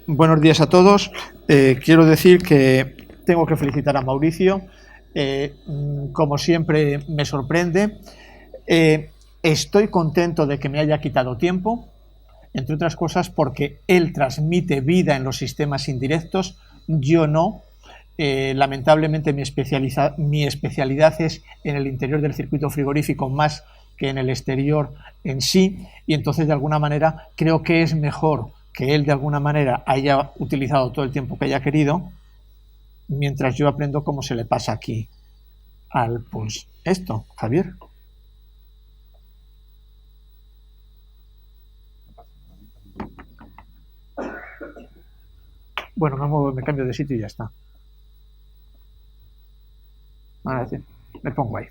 Buenos días a todos. Quiero decir que tengo que felicitar a Mauricio. Como siempre, me sorprende. Estoy contento de que me haya quitado tiempo, entre otras cosas porque él transmite vida en los sistemas indirectos, yo no. Lamentablemente mi especialidad es en el interior del circuito frigorífico más que en el exterior en sí, y entonces de alguna manera creo que es mejor que él de alguna manera haya utilizado todo el tiempo que haya querido, mientras yo aprendo cómo se le pasa aquí al pues esto, Javier. Bueno, me cambio de sitio y ya está. Ahora sí, me pongo ahí.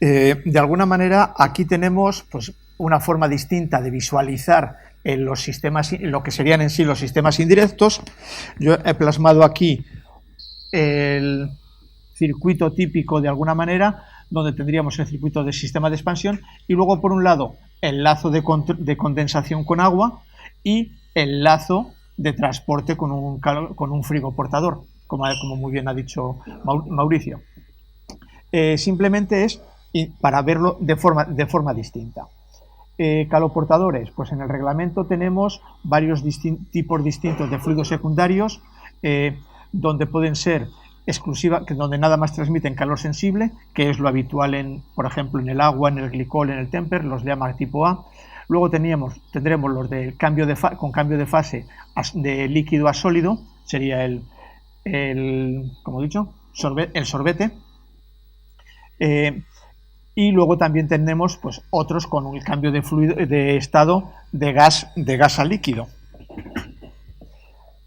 De alguna manera aquí tenemos pues, una forma distinta de visualizar en los sistemas, lo que serían en sí los sistemas indirectos. Yo he plasmado aquí el circuito típico de alguna manera, donde tendríamos el circuito de sistema de expansión y luego por un lado el lazo de condensación con agua y el lazo de transporte con un frigoportador, como muy bien ha dicho Mauricio. Simplemente es para verlo de forma distinta. Caloportadores, pues en el reglamento tenemos varios tipos distintos de fluidos secundarios, donde pueden ser donde nada más transmiten calor sensible, que es lo habitual por ejemplo en el agua, en el glicol, en el temper, los llama tipo A. Luego tendremos los de con cambio de fase de líquido a sólido, sería como he dicho, el sorbete. Y luego también tenemos pues, otros con el cambio de estado de gas a líquido,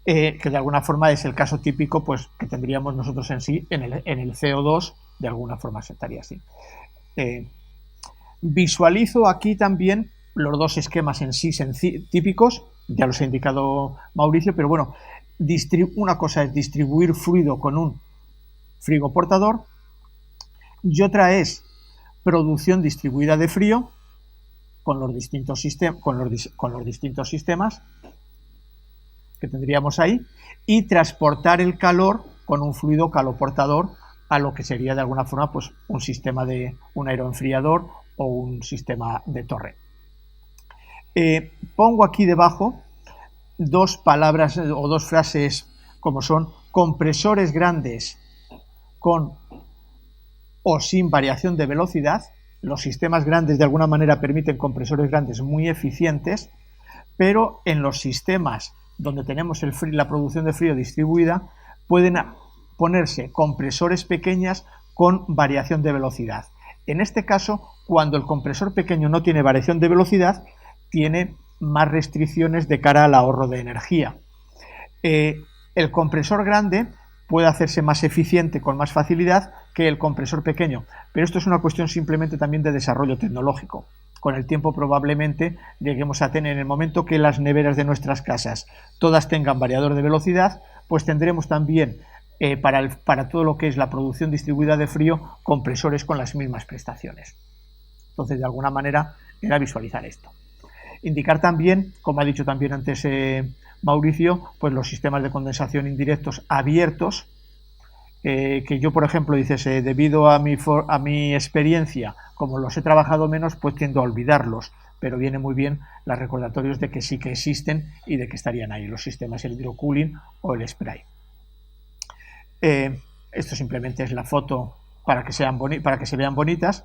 que de alguna forma es el caso típico pues, que tendríamos nosotros en sí en el CO2, de alguna forma se estaría así. Visualizo aquí también los dos esquemas en sí típicos, ya los ha indicado Mauricio, pero bueno, una cosa es distribuir fluido con un frigoportador y otra es producción distribuida de frío con los distintos sistemas que tendríamos ahí y transportar el calor con un fluido caloportador a lo que sería de alguna forma pues, un sistema de un aeroenfriador o un sistema de torre. Pongo aquí debajo dos palabras o dos frases como son compresores grandes con o sin variación de velocidad. Los sistemas grandes de alguna manera permiten compresores grandes muy eficientes, pero en los sistemas donde tenemos la producción de frío distribuida pueden ponerse compresores pequeñas con variación de velocidad. En este caso, cuando el compresor pequeño no tiene variación de velocidad, tiene más restricciones de cara al ahorro de energía. El compresor grande puede hacerse más eficiente con más facilidad que el compresor pequeño, pero esto es una cuestión simplemente también de desarrollo tecnológico. Con el tiempo probablemente lleguemos a tener, en el momento que las neveras de nuestras casas todas tengan variador de velocidad, pues tendremos también para todo lo que es la producción distribuida de frío compresores con las mismas prestaciones. Entonces, de alguna manera, era visualizar esto. Indicar también, como ha dicho también antes Mauricio, pues los sistemas de condensación indirectos abiertos, que yo, por ejemplo, debido a mi experiencia, como los he trabajado menos, pues tiendo a olvidarlos, pero viene muy bien los recordatorios de que sí que existen y de que estarían ahí los sistemas, el hidrocooling o el spray. Esto simplemente es la foto para que se vean bonitas,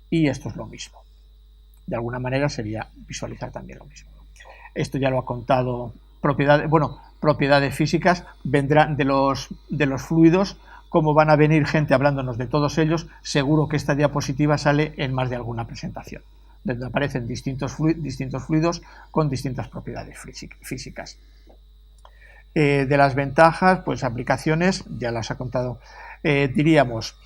y esto es lo mismo. De alguna manera sería visualizar también lo mismo. Esto ya lo ha contado. Propiedades físicas vendrán de los fluidos. Como van a venir gente hablándonos de todos ellos, seguro que esta diapositiva sale en más de alguna presentación, donde aparecen distintos fluidos con distintas propiedades físicas. De las ventajas, pues aplicaciones, ya las ha contado. Diríamos,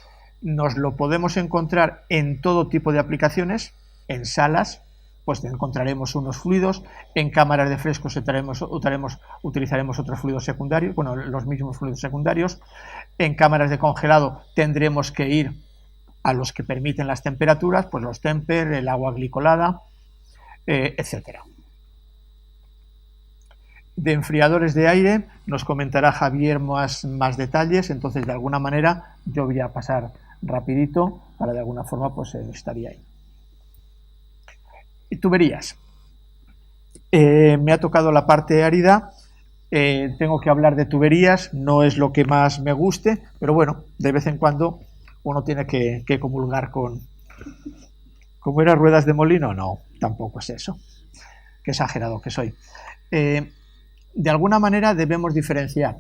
nos lo podemos encontrar en todo tipo de aplicaciones, en salas, pues encontraremos unos fluidos. En cámaras de frescos utilizaremos otros fluidos secundarios, bueno, los mismos fluidos secundarios. En cámaras de congelado tendremos que ir a los que permiten las temperaturas, pues los temper, el agua glicolada, etcétera. De enfriadores de aire nos comentará Javier más detalles, entonces de alguna manera yo voy a pasar rapidito para de alguna forma pues estaría ahí. Tuberías. Me ha tocado la parte árida, tengo que hablar de tuberías, no es lo que más me guste, pero bueno, de vez en cuando uno tiene que comulgar con... ¿Cómo eran ruedas de molino? No, tampoco es eso. Qué exagerado que soy. De alguna manera debemos diferenciar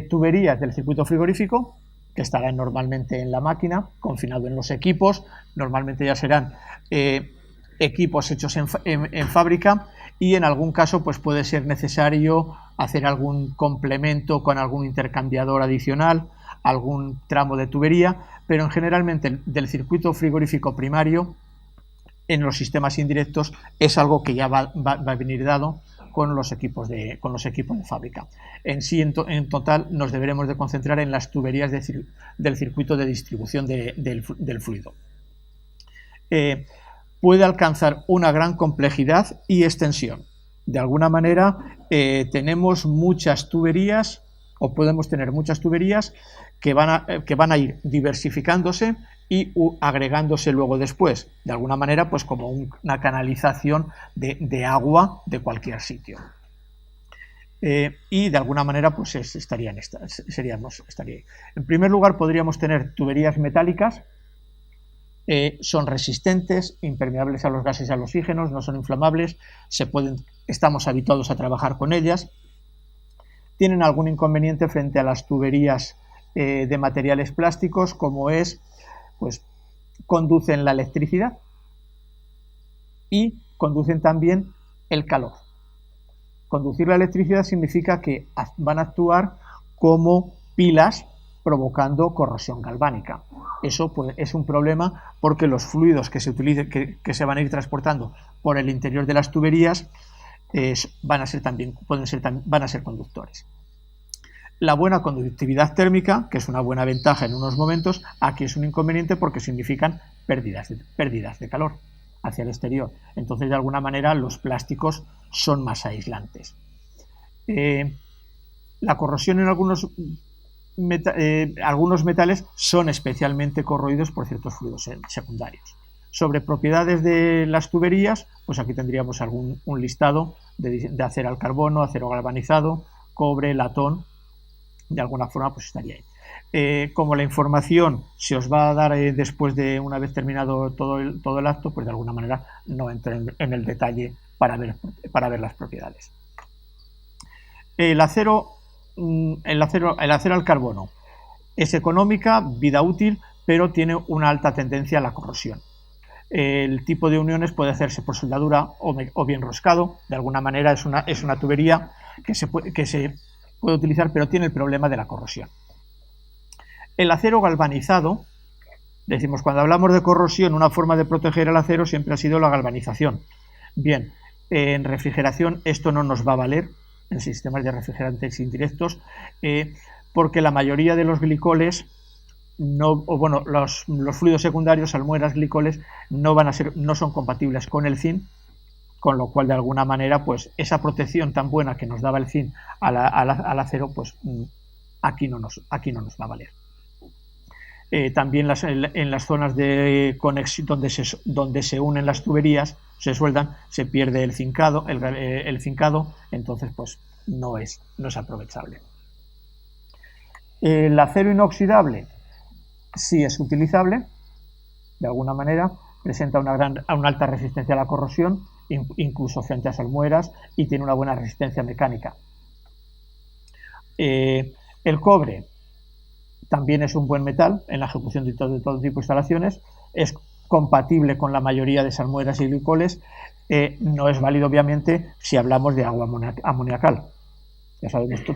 tuberías del circuito frigorífico, que estarán normalmente en la máquina, confinado en los equipos, normalmente ya serán equipos hechos en fábrica, y en algún caso pues puede ser necesario hacer algún complemento con algún intercambiador adicional, algún tramo de tubería, pero generalmente del circuito frigorífico primario en los sistemas indirectos es algo que ya va a venir dado con los equipos de fábrica. En sí, en total, nos deberemos de concentrar en las tuberías del circuito de distribución del fluido. Puede alcanzar una gran complejidad y extensión. De alguna manera, tenemos muchas tuberías, o podemos tener muchas tuberías que van a ir diversificándose y agregándose luego después, de alguna manera, pues como una canalización de agua de cualquier sitio. Y de alguna manera, pues estaría ahí. En primer lugar, podríamos tener tuberías metálicas, son resistentes, impermeables a los gases y a los oxígenos, no son inflamables, estamos habituados a trabajar con ellas. Tienen algún inconveniente frente a las tuberías de materiales plásticos, como es, pues, conducen la electricidad y conducen también el calor. Conducir la electricidad significa que van a actuar como pilas provocando corrosión galvánica. Eso pues, es un problema porque los fluidos que se van a ir transportando por el interior de las tuberías van a ser conductores. La buena conductividad térmica, que es una buena ventaja en unos momentos, aquí es un inconveniente porque significan pérdidas de calor hacia el exterior. Entonces, de alguna manera, los plásticos son más aislantes. La corrosión en algunos metales son especialmente corroídos por ciertos fluidos secundarios. Sobre propiedades de las tuberías, pues aquí tendríamos un listado de acero al carbono, acero galvanizado, cobre, latón. De alguna forma pues estaría ahí. Como la información se os va a dar después de una vez terminado todo el acto, pues de alguna manera no entro en el detalle para ver las propiedades. El acero al carbono es económica, vida útil, pero tiene una alta tendencia a la corrosión. El tipo de uniones puede hacerse por soldadura o bien roscado. De alguna manera es una tubería que se puede utilizar, pero tiene el problema de la corrosión. El acero galvanizado, decimos, cuando hablamos de corrosión, una forma de proteger el acero siempre ha sido la galvanización. Bien, en refrigeración esto no nos va a valer, en sistemas de refrigerantes indirectos, porque la mayoría de los glicoles, los fluidos secundarios, salmueras, glicoles, no son compatibles con el zinc, con lo cual de alguna manera pues esa protección tan buena que nos daba el zinc al acero pues aquí no nos va a valer. También en las zonas de conexión donde se unen las tuberías, se sueldan, se pierde el cincado, entonces pues no es aprovechable. El acero inoxidable sí es utilizable, de alguna manera, presenta una alta resistencia a la corrosión, incluso frente a salmueras, y tiene una buena resistencia mecánica. El cobre también es un buen metal en la ejecución de todo tipo de instalaciones, es compatible con la mayoría de salmueras y glicoles, no es válido obviamente si hablamos de agua amoniacal. Ya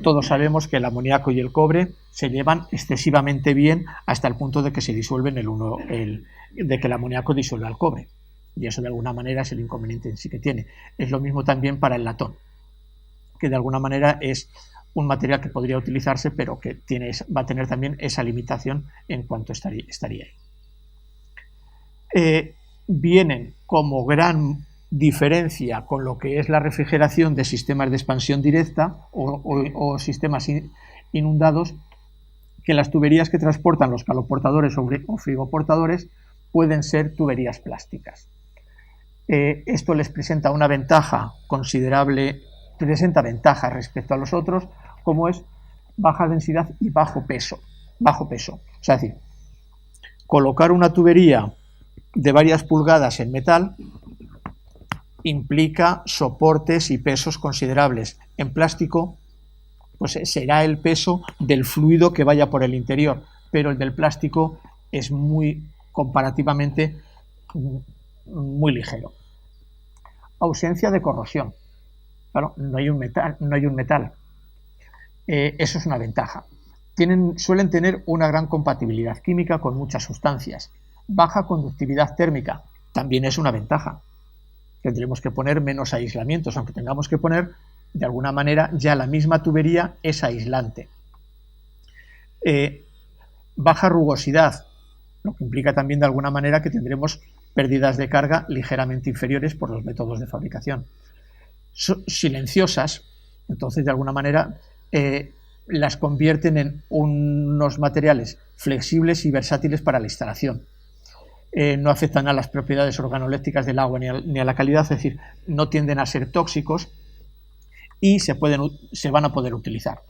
todos sabemos que el amoníaco y el cobre se llevan excesivamente bien hasta el punto de que se disuelven de que el amoníaco disuelve al cobre. Y eso de alguna manera es el inconveniente en sí que tiene. Es lo mismo también para el latón, que de alguna manera es un material que podría utilizarse, pero que va a tener también esa limitación en cuanto estaría ahí. Vienen como gran diferencia con lo que es la refrigeración de sistemas de expansión directa o sistemas inundados, que las tuberías que transportan los caloportadores o frigoportadores pueden ser tuberías plásticas. Esto les presenta una ventaja considerable, presenta ventajas respecto a los otros, como es baja densidad y bajo peso. O sea, es decir, colocar una tubería de varias pulgadas en metal implica soportes y pesos considerables. En plástico, pues será el peso del fluido que vaya por el interior, pero el del plástico es comparativamente muy ligero. Ausencia de corrosión. Claro, no hay un metal. Eso es una ventaja. Suelen tener una gran compatibilidad química con muchas sustancias. Baja conductividad térmica. También es una ventaja. Tendremos que poner menos aislamientos, aunque tengamos que poner, de alguna manera, ya la misma tubería es aislante. Baja rugosidad, lo que implica también de alguna manera que tendremos pérdidas de carga ligeramente inferiores por los métodos de fabricación. Silenciosas, entonces de alguna manera las convierten en unos materiales flexibles y versátiles para la instalación. No afectan a las propiedades organolépticas del agua ni a la calidad, es decir, no tienden a ser tóxicos y se van a poder utilizar.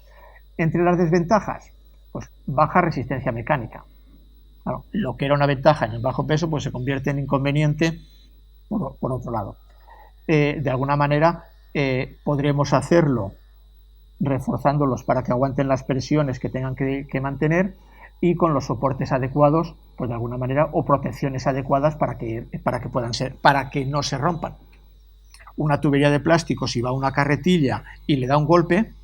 Entre las desventajas, pues baja resistencia mecánica. Claro, lo que era una ventaja en el bajo peso, pues se convierte en inconveniente por otro lado. De alguna manera podremos hacerlo reforzándolos para que aguanten las presiones que tengan que mantener y con los soportes adecuados, pues de alguna manera, o protecciones adecuadas para que no se rompan. Una tubería de plástico, si va a una carretilla y le da un golpe,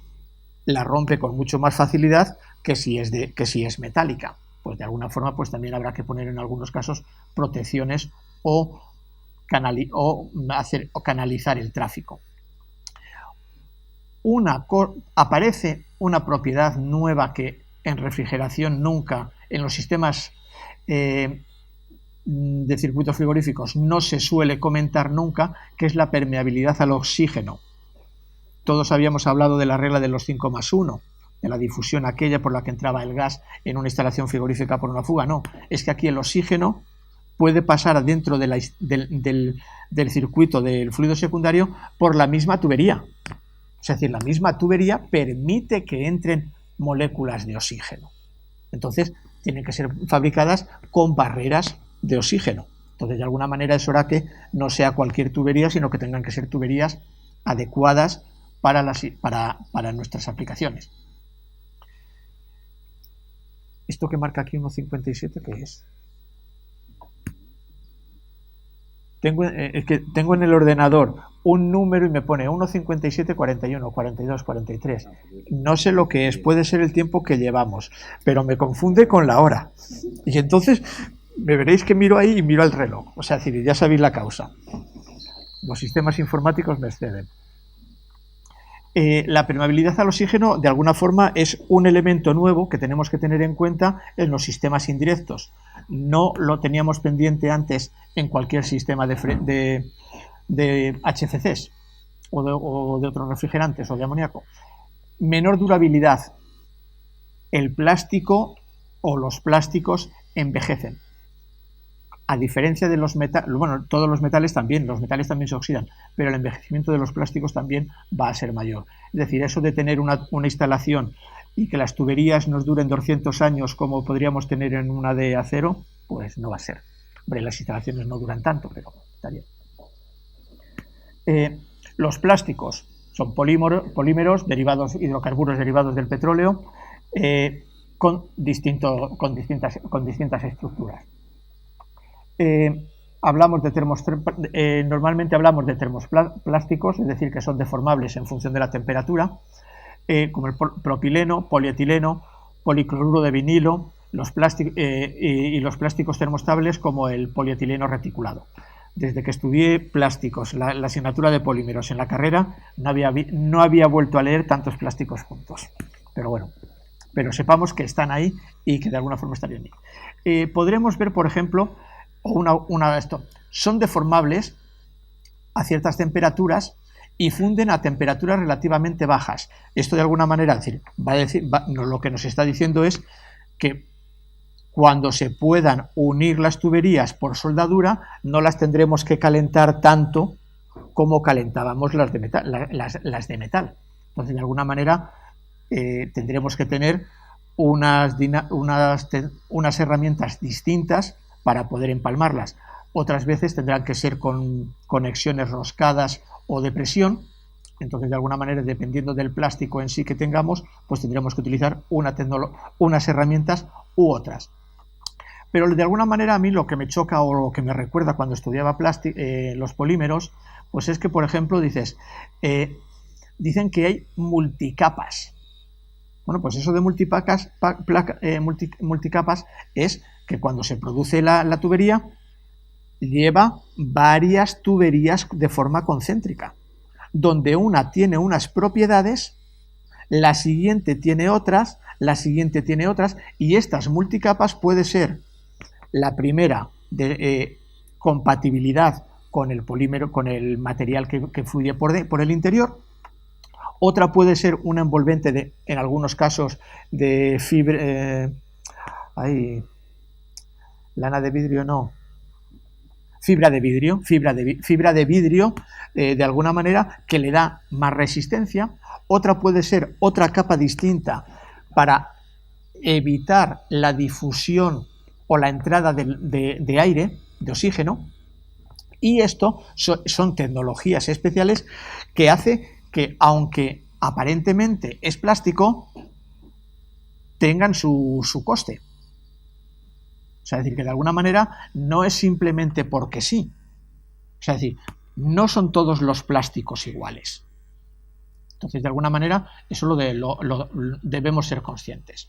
la rompe con mucho más facilidad que si es metálica. Pues de alguna forma, pues también habrá que poner en algunos casos protecciones o canalizar el tráfico. Aparece una propiedad nueva que en refrigeración nunca, en los sistemas de circuitos frigoríficos no se suele comentar nunca, que es la permeabilidad al oxígeno. Todos habíamos hablado de la regla de los 5+1, de la difusión aquella por la que entraba el gas en una instalación frigorífica por una fuga. No, es que aquí el oxígeno puede pasar dentro del circuito del fluido secundario por la misma tubería. Es decir, la misma tubería permite que entren moléculas de oxígeno. Entonces, tienen que ser fabricadas con barreras de oxígeno. Entonces, de alguna manera, eso hará que no sea cualquier tubería, sino que tengan que ser tuberías adecuadas para nuestras aplicaciones. Esto que marca aquí 1,57, ¿qué es? Es que tengo en el ordenador un número y me pone 1,57, 41, 42, 43. No sé lo que es, puede ser el tiempo que llevamos, pero me confunde con la hora. Y entonces me veréis que miro ahí y miro el reloj. O sea, ya sabéis la causa. Los sistemas informáticos me exceden. La permeabilidad al oxígeno, de alguna forma, es un elemento nuevo que tenemos que tener en cuenta en los sistemas indirectos. No lo teníamos pendiente antes en cualquier sistema de HFCs o de otros refrigerantes o de amoníaco. Menor durabilidad. El plástico o los plásticos envejecen. A diferencia de los metales, bueno, todos los metales también se oxidan, pero el envejecimiento de los plásticos también va a ser mayor. Es decir, eso de tener una instalación y que las tuberías nos duren 200 años como podríamos tener en una de acero, pues no va a ser. Hombre, las instalaciones no duran tanto, pero está bien. Los plásticos son polímeros derivados, hidrocarburos derivados del petróleo, con distintas estructuras. Normalmente hablamos de termoplásticos, es decir, que son deformables en función de la temperatura, como el propileno, polietileno, policloruro de vinilo, y los plásticos termoestables como el polietileno reticulado. desde que estudié plásticos, la asignatura de polímeros en la carrera, no había vuelto a leer tantos plásticos juntos. Pero bueno, pero sepamos que están ahí y que de alguna forma estarían ahí. Podremos ver, por ejemplo, son deformables a ciertas temperaturas y funden a temperaturas relativamente bajas. Esto de alguna manera, lo que nos está diciendo es que cuando se puedan unir las tuberías por soldadura, no las tendremos que calentar tanto como calentábamos las de metal. Entonces, de alguna manera, tendremos que tener unas herramientas distintas para poder empalmarlas. Otras veces tendrán que ser con conexiones roscadas o de presión. Entonces, de alguna manera, dependiendo del plástico en sí que tengamos, pues tendremos que utilizar unas herramientas u otras. Pero de alguna manera a mí lo que me choca o lo que me recuerda cuando estudiaba los polímeros, pues es que, por ejemplo, dicen que hay multicapas. Bueno, pues eso de multicapas es que cuando se produce la tubería, lleva varias tuberías de forma concéntrica, donde una tiene unas propiedades, la siguiente tiene otras, y estas multicapas puede ser la primera de compatibilidad con el polímero, con el material que fluye por el interior. Otra puede ser un envolvente en algunos casos de lana de vidrio no, fibra de vidrio, de alguna manera, que le da más resistencia. Otra puede ser otra capa distinta para evitar la difusión o la entrada de aire, de oxígeno, y esto son tecnologías especiales que hace que, aunque aparentemente es plástico, tengan su coste. O sea, es decir, que de alguna manera no es simplemente porque sí. O sea, es decir, no son todos los plásticos iguales. Entonces, de alguna manera, eso lo debemos ser conscientes.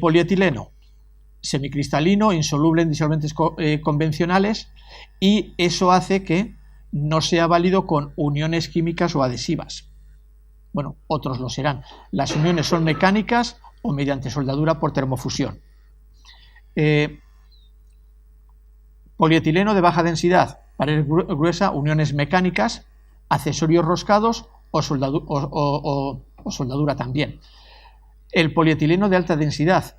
Polietileno, semicristalino, insoluble en disolventes convencionales, y eso hace que no sea válido con uniones químicas o adhesivas. Bueno, otros lo serán. Las uniones son mecánicas o mediante soldadura por termofusión. Polietileno de baja densidad, pared gruesa, uniones mecánicas, accesorios roscados o soldadura también. El polietileno de alta densidad,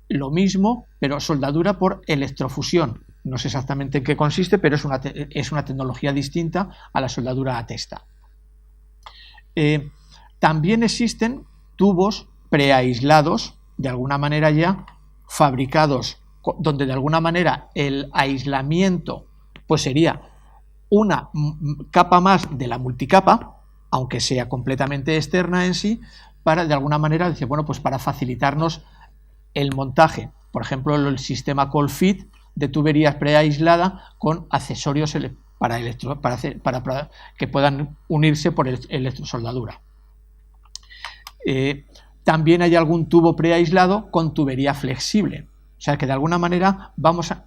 lo mismo, pero soldadura por electrofusión. No sé exactamente en qué consiste, pero es una tecnología distinta a la soldadura a testa. También existen tubos preaislados, de alguna manera ya fabricados, donde de alguna manera el aislamiento pues sería una capa más de la multicapa, aunque sea completamente externa en sí, para de alguna manera, dice, bueno, pues para facilitarnos el montaje. Por ejemplo, el sistema cold fit de tuberías preaislada con accesorios para que puedan unirse por electrosoldadura. También hay algún tubo preaislado con tubería flexible. O sea que de alguna manera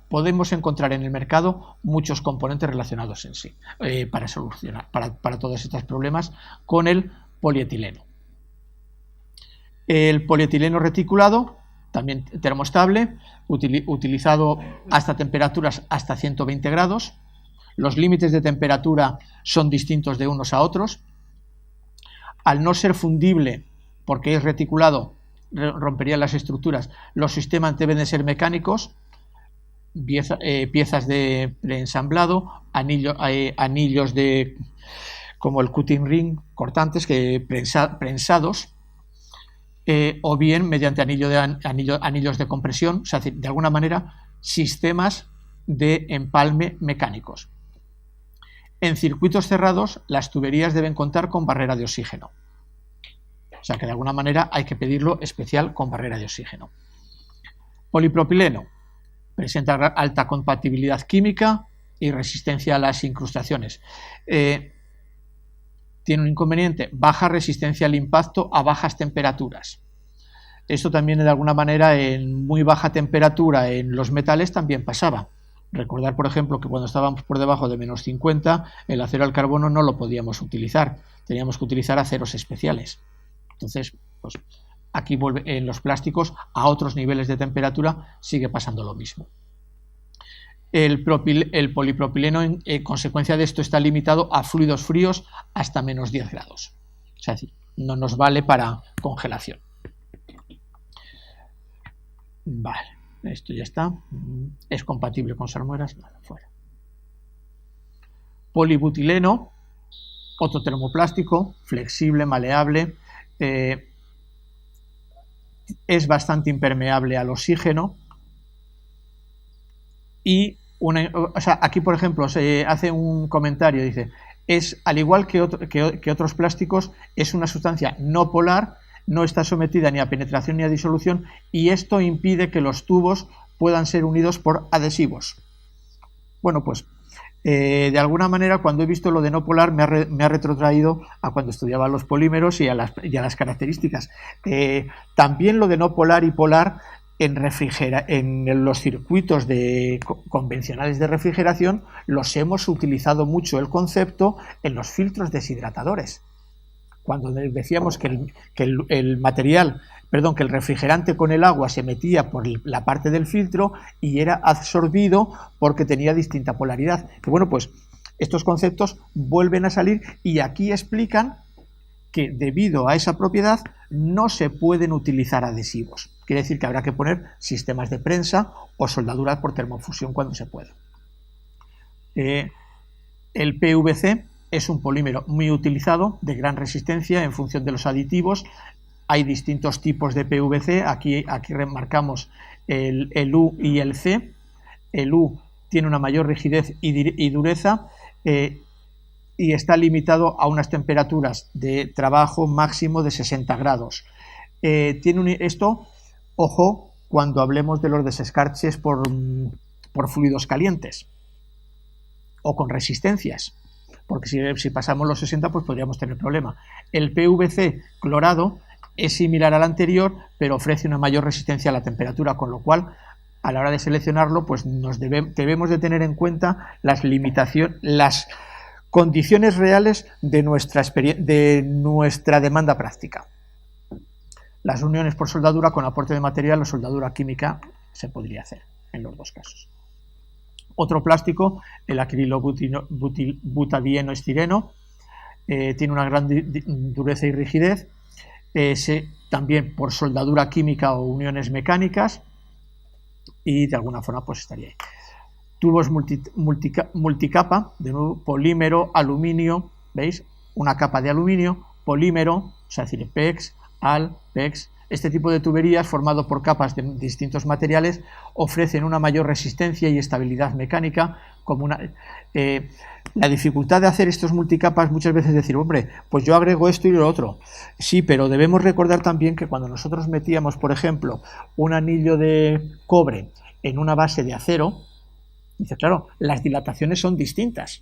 podemos encontrar en el mercado muchos componentes relacionados en sí para solucionar para todos estos problemas con el polietileno. El polietileno reticulado, también termostable, utilizado hasta temperaturas hasta 120 grados. Los límites de temperatura son distintos de unos a otros. Al no ser fundible, porque es reticulado, romperían las estructuras. Los sistemas deben de ser mecánicos, piezas de preensamblado, anillos como el cutting ring, cortantes, prensados, o bien mediante anillos de compresión, o sea, de alguna manera sistemas de empalme mecánicos. En circuitos cerrados, las tuberías deben contar con barrera de oxígeno. O sea que de alguna manera hay que pedirlo especial con barrera de oxígeno. Polipropileno presenta alta compatibilidad química y resistencia a las incrustaciones. Tiene un inconveniente, baja resistencia al impacto a bajas temperaturas. Esto también de alguna manera en muy baja temperatura en los metales también pasaba. Recordar, por ejemplo, que cuando estábamos por debajo de -50, el acero al carbono no lo podíamos utilizar, teníamos que utilizar aceros especiales. Entonces, pues aquí vuelve en los plásticos a otros niveles de temperatura, sigue pasando lo mismo. El polipropileno, en consecuencia de esto, está limitado a fluidos fríos hasta -10 grados. O sea, es decir, no nos vale para congelación. Vale, esto ya está. Es compatible con salmueras, nada, fuera. Polibutileno, otro termoplástico, flexible, maleable, es bastante impermeable al oxígeno y aquí, por ejemplo, se hace un comentario, dice, es al igual que otros plásticos, es una sustancia no polar, no está sometida ni a penetración ni a disolución, y esto impide que los tubos puedan ser unidos por adhesivos. Bueno, pues de alguna manera, cuando he visto lo de no polar, me ha retrotraído a cuando estudiaba los polímeros y a las características. También lo de no polar y polar en los circuitos convencionales de refrigeración los hemos utilizado mucho el concepto en los filtros deshidratadores. Cuando decíamos que el refrigerante con el agua se metía por la parte del filtro y era absorbido porque tenía distinta polaridad. Que bueno, pues estos conceptos vuelven a salir y aquí explican que debido a esa propiedad no se pueden utilizar adhesivos. Quiere decir que habrá que poner sistemas de prensa o soldaduras por termofusión cuando se pueda. El PVC es un polímero muy utilizado, de gran resistencia en función de los aditivos. Hay distintos tipos de PVC, aquí remarcamos el U y el C. El U tiene una mayor rigidez y dureza y está limitado a unas temperaturas de trabajo máximo de 60 grados. Esto, ojo, cuando hablemos de los desescarches por fluidos calientes o con resistencias, porque si pasamos los 60 pues podríamos tener problema. El PVC clorado es similar al anterior, pero ofrece una mayor resistencia a la temperatura, con lo cual a la hora de seleccionarlo pues debemos de tener en cuenta las condiciones reales de nuestra demanda práctica. Las uniones por soldadura con aporte de material o soldadura química se podría hacer en los dos casos. Otro plástico, el acrilobutadieno estireno, tiene una gran dureza y rigidez, también por soldadura química o uniones mecánicas, y de alguna forma pues estaría ahí. Tubos multicapa, de nuevo, polímero, aluminio, ¿veis? Una capa de aluminio, polímero, o sea, es decir, PEX, AL, PEX. Este tipo de tuberías, formado por capas de distintos materiales, ofrecen una mayor resistencia y estabilidad mecánica. La dificultad de hacer estos multicapas muchas veces es decir, hombre, pues yo agrego esto y lo otro. Sí, pero debemos recordar también que cuando nosotros metíamos, por ejemplo, un anillo de cobre en una base de acero, dice, claro, las dilataciones son distintas.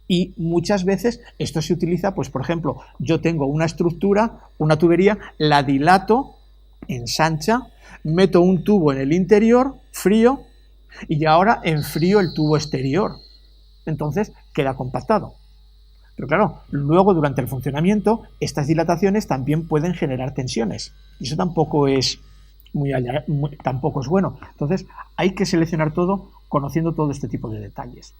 Y muchas veces esto se utiliza, pues por ejemplo, yo tengo una estructura, una tubería, la dilato, ensancha, meto un tubo en el interior, frío, y ahora enfrío el tubo exterior. Entonces queda compactado. Pero claro, luego durante el funcionamiento, estas dilataciones también pueden generar tensiones. Y eso tampoco es tampoco es bueno. Entonces hay que seleccionar todo conociendo todo este tipo de detalles.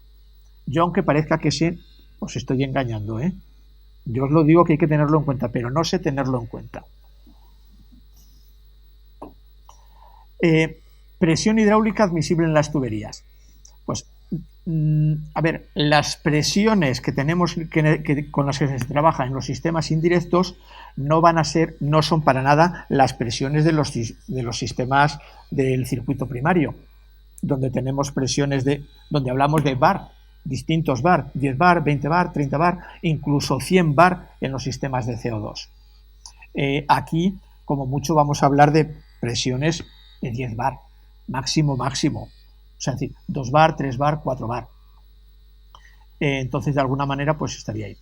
Yo, aunque parezca que sé, os estoy engañando, ¿eh? Yo os lo digo que hay que tenerlo en cuenta, pero no sé tenerlo en cuenta. Presión hidráulica admisible en las tuberías. Pues, a ver, las presiones que tenemos con las que se trabaja en los sistemas indirectos no son para nada las presiones de los sistemas del circuito primario, donde tenemos presiones donde hablamos de bar, distintos bar, 10 bar, 20 bar, 30 bar, incluso 100 bar en los sistemas de CO2. Aquí, como mucho, vamos a hablar de presiones de 10 bar, máximo. O sea, es decir, 2 bar, 3 bar, 4 bar. Entonces, de alguna manera, pues estaría ahí.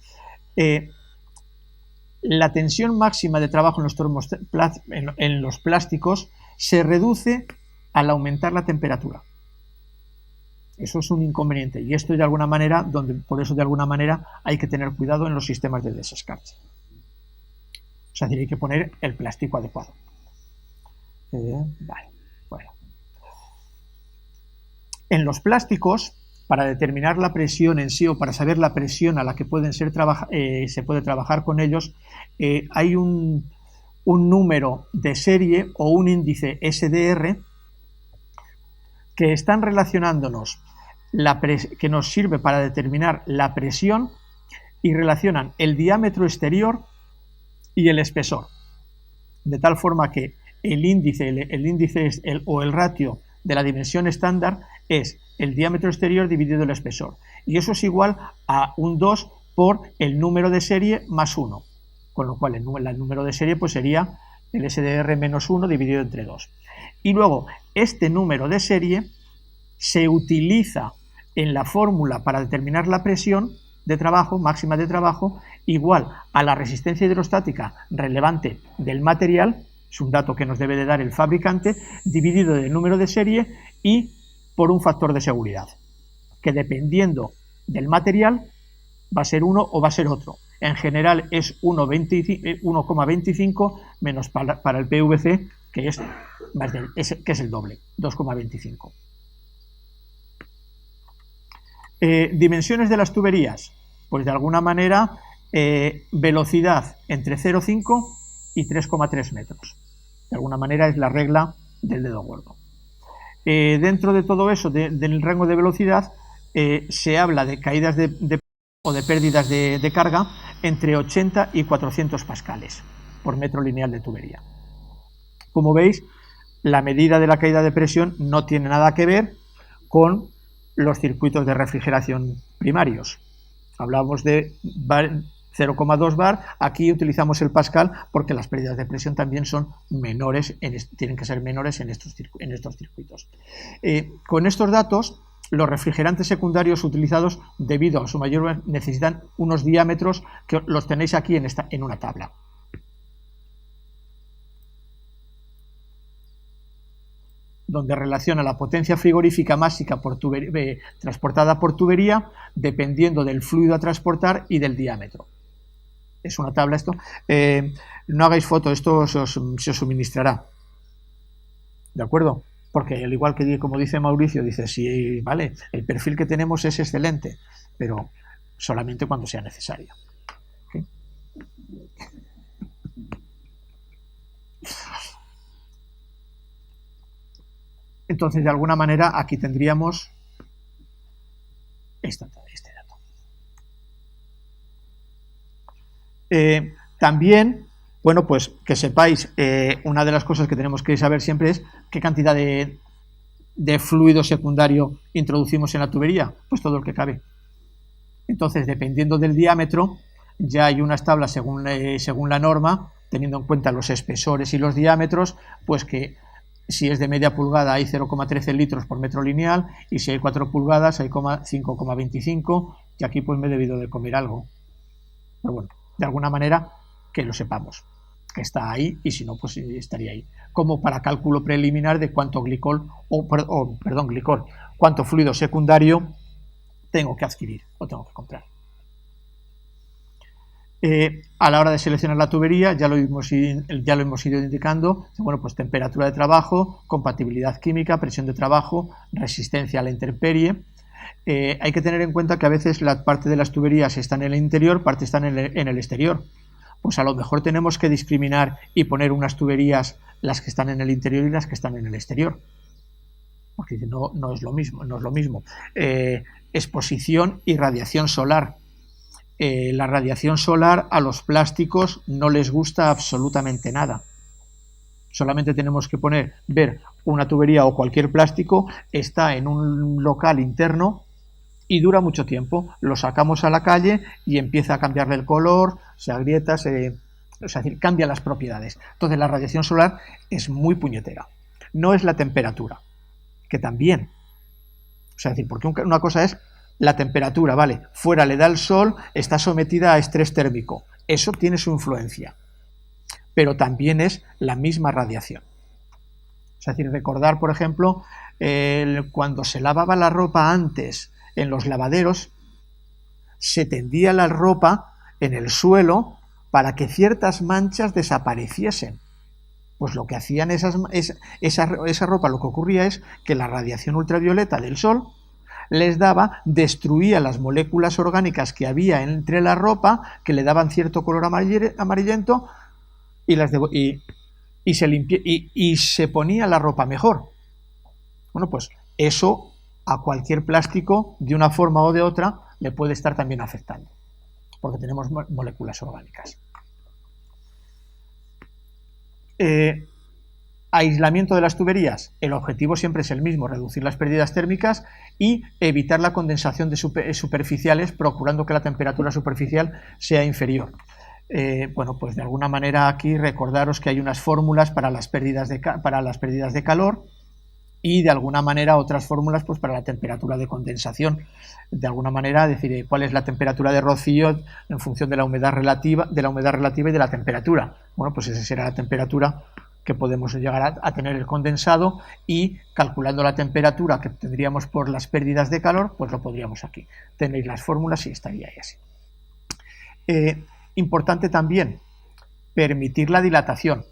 La tensión máxima de trabajo en los plásticos se reduce al aumentar la temperatura. Eso es un inconveniente y esto de alguna manera, por eso de alguna manera hay que tener cuidado en los sistemas de desescarche. O sea, hay que poner el plástico adecuado. Vale, bueno. En los plásticos, para determinar la presión en sí o para saber la presión a la que se puede trabajar con ellos, hay un número de serie o un índice SDR que están relacionándonos, que nos sirve para determinar la presión y relacionan el diámetro exterior y el espesor, de tal forma que el índice o el ratio de la dimensión estándar es el diámetro exterior dividido el espesor, y eso es igual a un 2 por el número de serie más 1, con lo cual el número de serie pues sería el SDR menos 1 dividido entre 2. Y luego este número de serie se utiliza en la fórmula para determinar la presión de trabajo, máxima de trabajo, igual a la resistencia hidrostática relevante del material, es un dato que nos debe de dar el fabricante, dividido del número de serie y por un factor de seguridad, que dependiendo del material va a ser uno o va a ser otro. En general es 1,25 menos para el PVC, que es el doble, 2,25. Dimensiones de las tuberías, pues de alguna manera velocidad entre 0,5 y 3,3 metros. De alguna manera es la regla del dedo gordo. Dentro de todo eso, del rango de velocidad, se habla de caídas o de pérdidas de carga entre 80 y 400 pascales por metro lineal de tubería. Como veis, la medida de la caída de presión no tiene nada que ver con los circuitos de refrigeración primarios. Hablamos de 0,2 bar, aquí utilizamos el pascal porque las pérdidas de presión también son menores, tienen que ser menores en estos circuitos. Con estos datos, los refrigerantes secundarios utilizados, debido a su mayor, necesitan unos diámetros que los tenéis aquí en una tabla. Donde relaciona la potencia frigorífica máxima transportada por tubería dependiendo del fluido a transportar y del diámetro. Es una tabla esto. No hagáis foto, esto se os suministrará. ¿De acuerdo? Porque al igual que como dice Mauricio, dice, sí, vale, el perfil que tenemos es excelente, pero solamente cuando sea necesario. ¿Okay? Entonces, de alguna manera, aquí tendríamos este dato. También, bueno, pues que sepáis, una de las cosas que tenemos que saber siempre es qué cantidad de fluido secundario introducimos en la tubería, pues todo el que cabe. Entonces, dependiendo del diámetro, ya hay unas tablas según la norma, teniendo en cuenta los espesores y los diámetros, pues que si es de media pulgada hay 0,13 litros por metro lineal y si hay 4 pulgadas hay 5,25, y aquí pues me he debido de comer algo. Pero bueno, de alguna manera que lo sepamos, que está ahí y si no pues estaría ahí. Como para cálculo preliminar de cuánto cuánto fluido secundario tengo que adquirir o tengo que comprar. A la hora de seleccionar la tubería ya lo hemos ido indicando, bueno, pues temperatura de trabajo, compatibilidad química, presión de trabajo, resistencia a la intemperie. Hay que tener en cuenta que a veces la parte de las tuberías están en el interior, parte están en el exterior. Pues a lo mejor tenemos que discriminar y poner unas tuberías, las que están en el interior y las que están en el exterior. Porque no es lo mismo. Exposición y radiación solar. La radiación solar a los plásticos no les gusta absolutamente nada. Solamente tenemos que ver una tubería o cualquier plástico, está en un local interno y dura mucho tiempo. Lo sacamos a la calle y empieza a cambiarle el color, se agrieta, es decir, cambia las propiedades. Entonces la radiación solar es muy puñetera. No es la temperatura, que también. Es decir, porque una cosa es la temperatura, vale, fuera le da el sol, está sometida a estrés térmico. Eso tiene su influencia. Pero también es la misma radiación. Es decir, recordar, por ejemplo, cuando se lavaba la ropa antes en los lavaderos, se tendía la ropa en el suelo para que ciertas manchas desapareciesen. Pues lo que hacían esa ropa, lo que ocurría es que la radiación ultravioleta del sol les destruía las moléculas orgánicas que había entre la ropa, que le daban cierto color amarillento, y se ponía la ropa mejor. Bueno, pues eso a cualquier plástico, de una forma o de otra, le puede estar también afectando, porque tenemos moléculas orgánicas. Aislamiento de las tuberías. El objetivo siempre es el mismo, reducir las pérdidas térmicas y evitar la condensación de superficiales, procurando que la temperatura superficial sea inferior. Bueno, pues de alguna manera aquí recordaros que hay unas fórmulas para las pérdidas de calor, y de alguna manera otras fórmulas pues para la temperatura de condensación. De alguna manera decir cuál es la temperatura de rocío en función de la humedad relativa y de la temperatura. Bueno, pues esa será la temperatura que podemos llegar a tener el condensado, y calculando la temperatura que tendríamos por las pérdidas de calor, pues lo podríamos aquí. Tenéis las fórmulas y estaría ahí así. Importante también permitir la dilatación.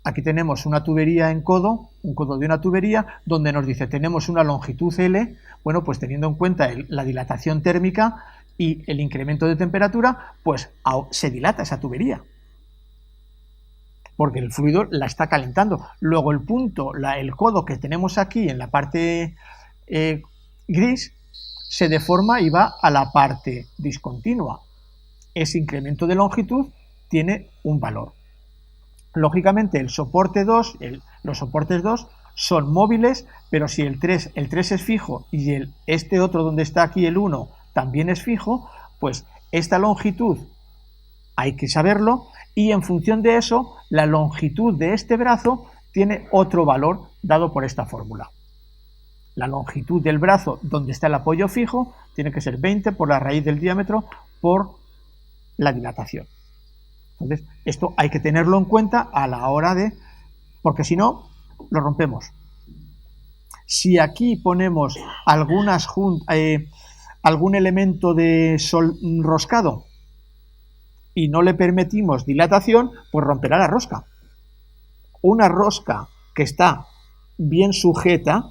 Aquí tenemos una tubería en codo, un codo de una tubería, donde nos dice tenemos una longitud L. Bueno, pues teniendo en cuenta la dilatación térmica y el incremento de temperatura, pues se dilata esa tubería, porque el fluido la está calentando. Luego el codo que tenemos aquí en la parte gris, se deforma y va a la parte discontinua. Ese incremento de longitud tiene un valor. Lógicamente los soportes 2 son móviles, pero si el 3 es fijo y este otro donde está aquí el 1 también es fijo, pues esta longitud hay que saberlo, y en función de eso la longitud de este brazo tiene otro valor dado por esta fórmula. La longitud del brazo donde está el apoyo fijo tiene que ser 20 por la raíz del diámetro por la dilatación. Entonces, esto hay que tenerlo en cuenta a la hora porque si no, lo rompemos. Si aquí ponemos algún elemento de sol roscado y no le permitimos dilatación, pues romperá la rosca. Una rosca que está bien sujeta,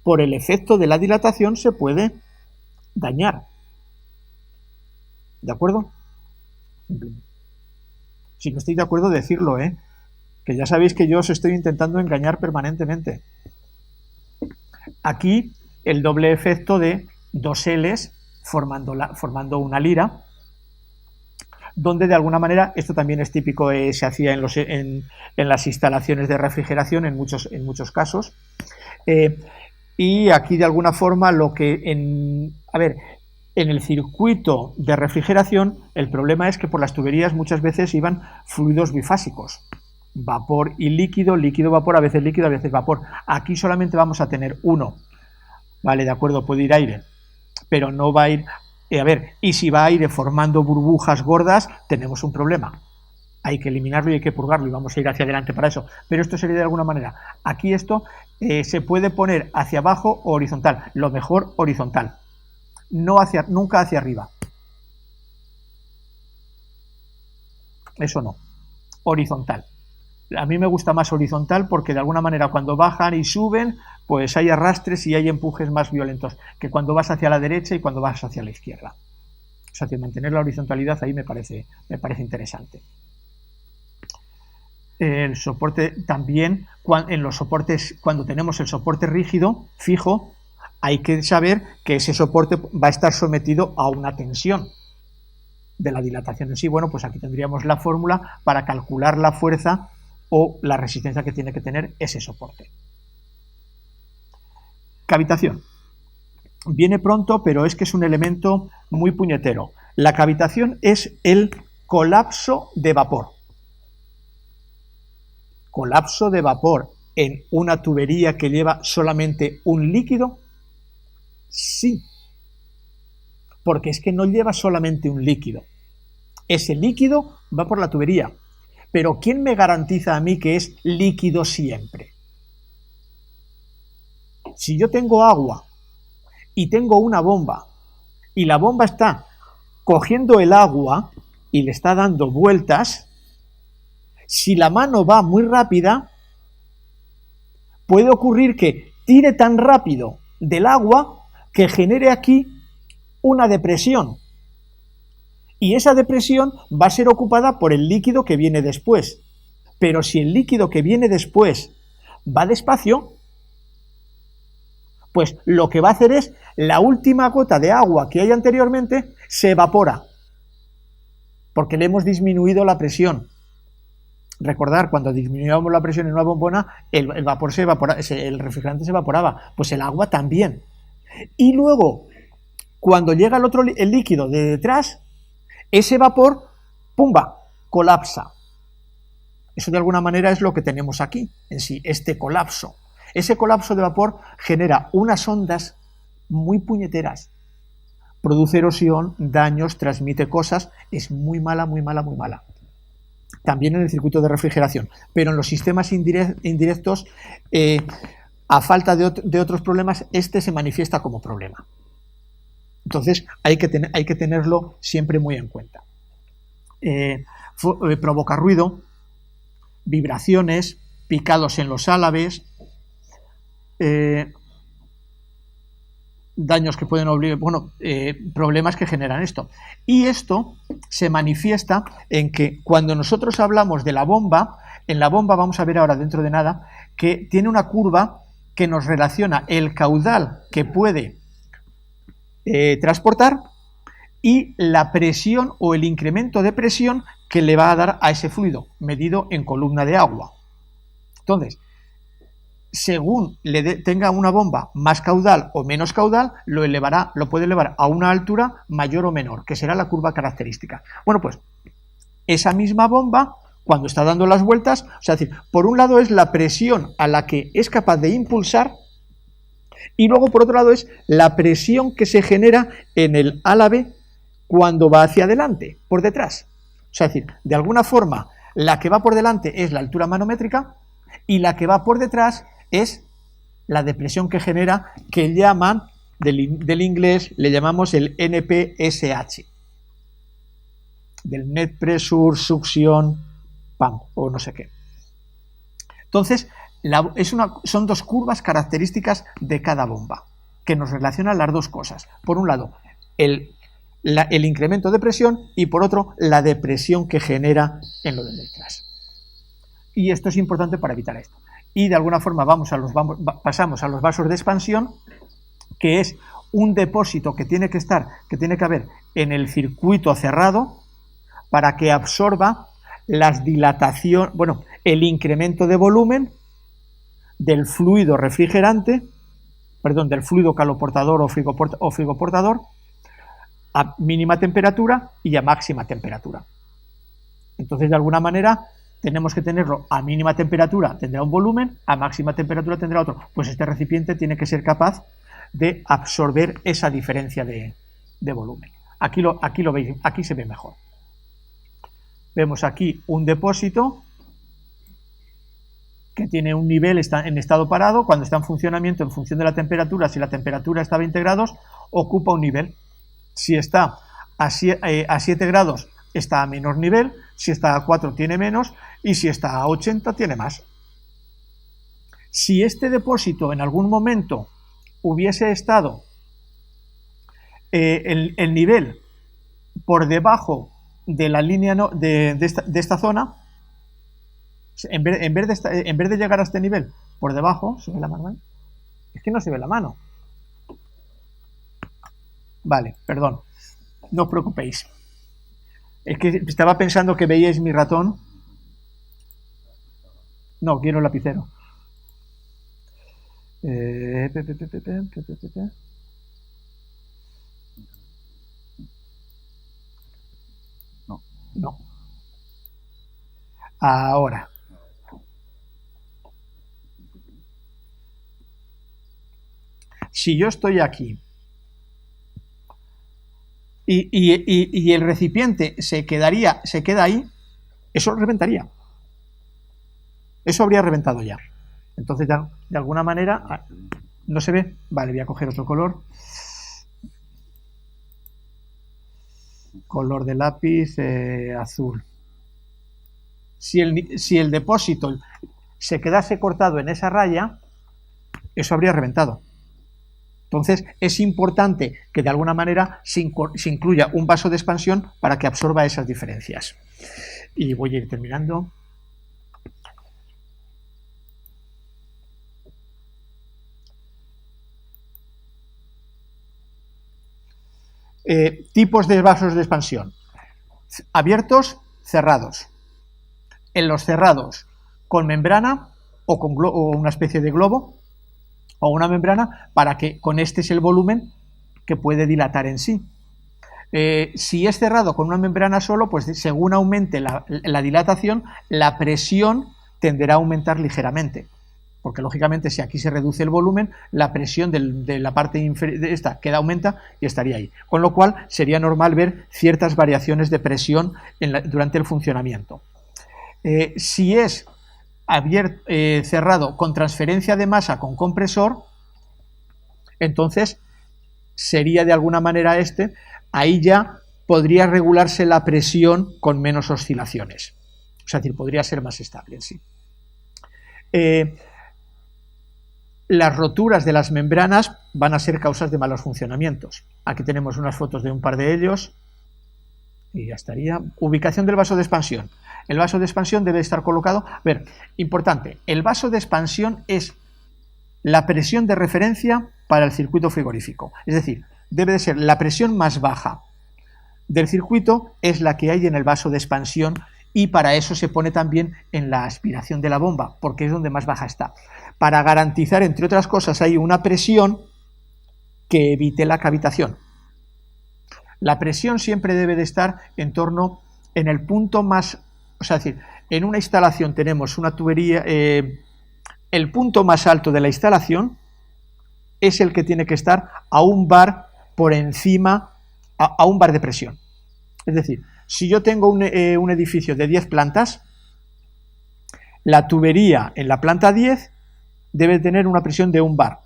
por el efecto de la dilatación se puede dañar. ¿De acuerdo? Si no estoy de acuerdo, decirlo, que ya sabéis que yo os estoy intentando engañar permanentemente. Aquí el doble efecto de dos L's formando una lira, donde de alguna manera, esto también es típico, se hacía en las instalaciones de refrigeración en muchos casos, y aquí de alguna forma en el circuito de refrigeración el problema es que por las tuberías muchas veces iban fluidos bifásicos, vapor y líquido, líquido-vapor, a veces líquido, a veces vapor. Aquí solamente vamos a tener uno, ¿vale? De acuerdo, puede ir aire, pero no va a ir, y si va aire formando burbujas gordas, tenemos un problema. Hay que eliminarlo y hay que purgarlo, y vamos a ir hacia adelante para eso. Pero esto sería de alguna manera. Aquí esto se puede poner hacia abajo o horizontal, lo mejor horizontal. Nunca hacia arriba. Eso no. Horizontal. A mí me gusta más horizontal porque de alguna manera cuando bajan y suben, pues hay arrastres y hay empujes más violentos que cuando vas hacia la derecha y cuando vas hacia la izquierda. O sea, que mantener la horizontalidad ahí me parece interesante. El soporte también, en los soportes, cuando tenemos el soporte rígido, fijo, hay que saber que ese soporte va a estar sometido a una tensión de la dilatación en sí. Bueno, pues aquí tendríamos la fórmula para calcular la fuerza o la resistencia que tiene que tener ese soporte. Cavitación. Viene pronto, pero es que es un elemento muy puñetero. La cavitación es el colapso de vapor. Colapso de vapor en una tubería que lleva solamente un líquido. Sí, porque es que no lleva solamente un líquido. Ese líquido va por la tubería. Pero ¿quién me garantiza a mí que es líquido siempre? Si yo tengo agua y tengo una bomba y la bomba está cogiendo el agua y le está dando vueltas, si la mano va muy rápida, puede ocurrir que tire tan rápido del agua que genere aquí una depresión. Y esa depresión va a ser ocupada por el líquido que viene después. Pero si el líquido que viene después va despacio, pues lo que va a hacer es la última gota de agua que hay anteriormente se evapora, porque le hemos disminuido la presión. Recordar, cuando disminuíamos la presión en una bombona, el vapor se evaporaba, el refrigerante se evaporaba, pues el agua también. Y luego, cuando llega el líquido de detrás, ese vapor, ¡pumba!, colapsa. Eso de alguna manera es lo que tenemos aquí, en sí, este colapso. Ese colapso de vapor genera unas ondas muy puñeteras, produce erosión, daños, transmite cosas, es muy mala, muy mala, muy mala. También en el circuito de refrigeración, pero en los sistemas indirectos, a falta de otros problemas, este se manifiesta como problema. Entonces hay que tenerlo siempre muy en cuenta. Provoca ruido, vibraciones, picados en los álabes, daños que pueden obligar, problemas que generan esto. Y esto se manifiesta en que cuando nosotros hablamos de la bomba, en la bomba vamos a ver ahora dentro de nada que tiene una curva que nos relaciona el caudal que puede transportar y la presión o el incremento de presión que le va a dar a ese fluido, medido en columna de agua. Entonces, según tenga una bomba más caudal o menos caudal, lo puede elevar a una altura mayor o menor, que será la curva característica. Bueno, pues esa misma bomba, cuando está dando las vueltas, o sea, es decir, por un lado es la presión a la que es capaz de impulsar, y luego por otro lado es la presión que se genera en el álabe cuando va hacia adelante, por detrás. O sea, es decir, de alguna forma, la que va por delante es la altura manométrica y la que va por detrás es la depresión que genera, que llaman, del inglés, le llamamos el NPSH, del Net Pressure Suction Pump, o no sé qué. Entonces, son dos curvas características de cada bomba, que nos relacionan las dos cosas. Por un lado, el incremento de presión y por otro, la depresión que genera en lo de detrás. Y esto es importante para evitar esto. Y de alguna forma pasamos a los vasos de expansión, que es un depósito que tiene que haber en el circuito cerrado para que absorba el incremento de volumen del fluido refrigerante, del fluido caloportador o frigoportador a mínima temperatura y a máxima temperatura. Entonces, de alguna manera, tenemos que tenerlo a mínima temperatura, tendrá un volumen, a máxima temperatura tendrá otro. Pues este recipiente tiene que ser capaz de absorber esa diferencia de volumen. Aquí lo veis, aquí se ve mejor. Vemos aquí un depósito que tiene un nivel, está en estado parado, cuando está en funcionamiento en función de la temperatura, si la temperatura está a 20 grados, ocupa un nivel. Si está a 7 grados, está a menor nivel, si está a 4 tiene menos, y si está a 80 tiene más. Si este depósito en algún momento hubiese estado el nivel por debajo de la línea de esta zona, en vez de llegar a este nivel por debajo, ¿se ve la mano? Es que no se ve la mano. Vale, perdón, no os preocupéis. Es que estaba pensando que veíais mi ratón. No, quiero el lapicero. No. Ahora. Si yo estoy aquí y el recipiente se queda ahí, eso reventaría. Eso habría reventado ya. Entonces, de alguna manera, ¿No se ve? Vale, voy a coger otro color. Color de lápiz azul. Si el depósito se quedase cortado en esa raya, eso habría reventado. Entonces es importante que de alguna manera se incluya un vaso de expansión para que absorba esas diferencias. Y voy a ir terminando. Tipos de vasos de expansión: abiertos, cerrados. En los cerrados, con membrana o con una especie de globo o una membrana, para que con este es el volumen que puede dilatar en sí. Si es cerrado con una membrana solo, pues según aumente la dilatación, la presión tenderá a aumentar ligeramente, porque lógicamente si aquí se reduce el volumen, la presión de la parte inferior de esta aumenta y estaría ahí, con lo cual sería normal ver ciertas variaciones de presión durante el funcionamiento. Si es cerrado con transferencia de masa con compresor, entonces sería de alguna manera ahí ya podría regularse la presión con menos oscilaciones, es decir, podría ser más estable en sí. Las roturas de las membranas van a ser causas de malos funcionamientos. Aquí tenemos unas fotos de un par de ellos y ya estaría. Ubicación del vaso de expansión. El vaso de expansión debe estar colocado. A ver, importante, el vaso de expansión es la presión de referencia para el circuito frigorífico. Es decir, debe de ser la presión más baja del circuito, es la que hay en el vaso de expansión, y para eso se pone también en la aspiración de la bomba, porque es donde más baja está. Para garantizar, entre otras cosas, hay una presión que evite la cavitación. La presión siempre debe de estar en torno, en el punto más, es decir, en una instalación tenemos una tubería, el punto más alto de la instalación es el que tiene que estar a un bar por encima, a un bar de presión. Es decir, si yo tengo un edificio de 10 plantas, la tubería en la planta 10 debe tener una presión de un bar.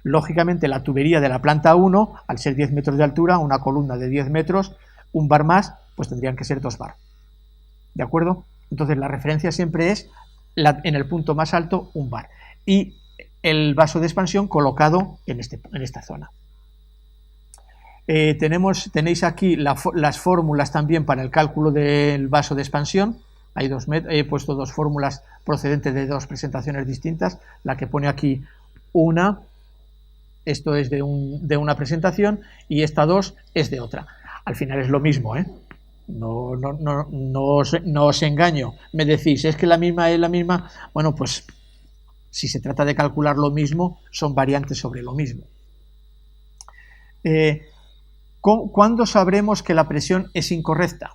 Lógicamente, la tubería de la planta 1, al ser 10 metros de altura, una columna de 10 metros, un bar más, pues tendrían que ser 2 bar. ¿De acuerdo? Entonces, la referencia siempre es en el punto más alto, un bar. Y el vaso de expansión colocado en esta zona. Tenéis aquí las fórmulas también para el cálculo del vaso de expansión. He puesto dos fórmulas procedentes de dos presentaciones distintas. La que pone aquí esto es de una presentación, y esta 2 es de otra. Al final es lo mismo, ¿eh? No os engaño. Me decís, es que la misma es la misma. Bueno, pues si se trata de calcular lo mismo, son variantes sobre lo mismo. ¿Cuándo sabremos que la presión es incorrecta?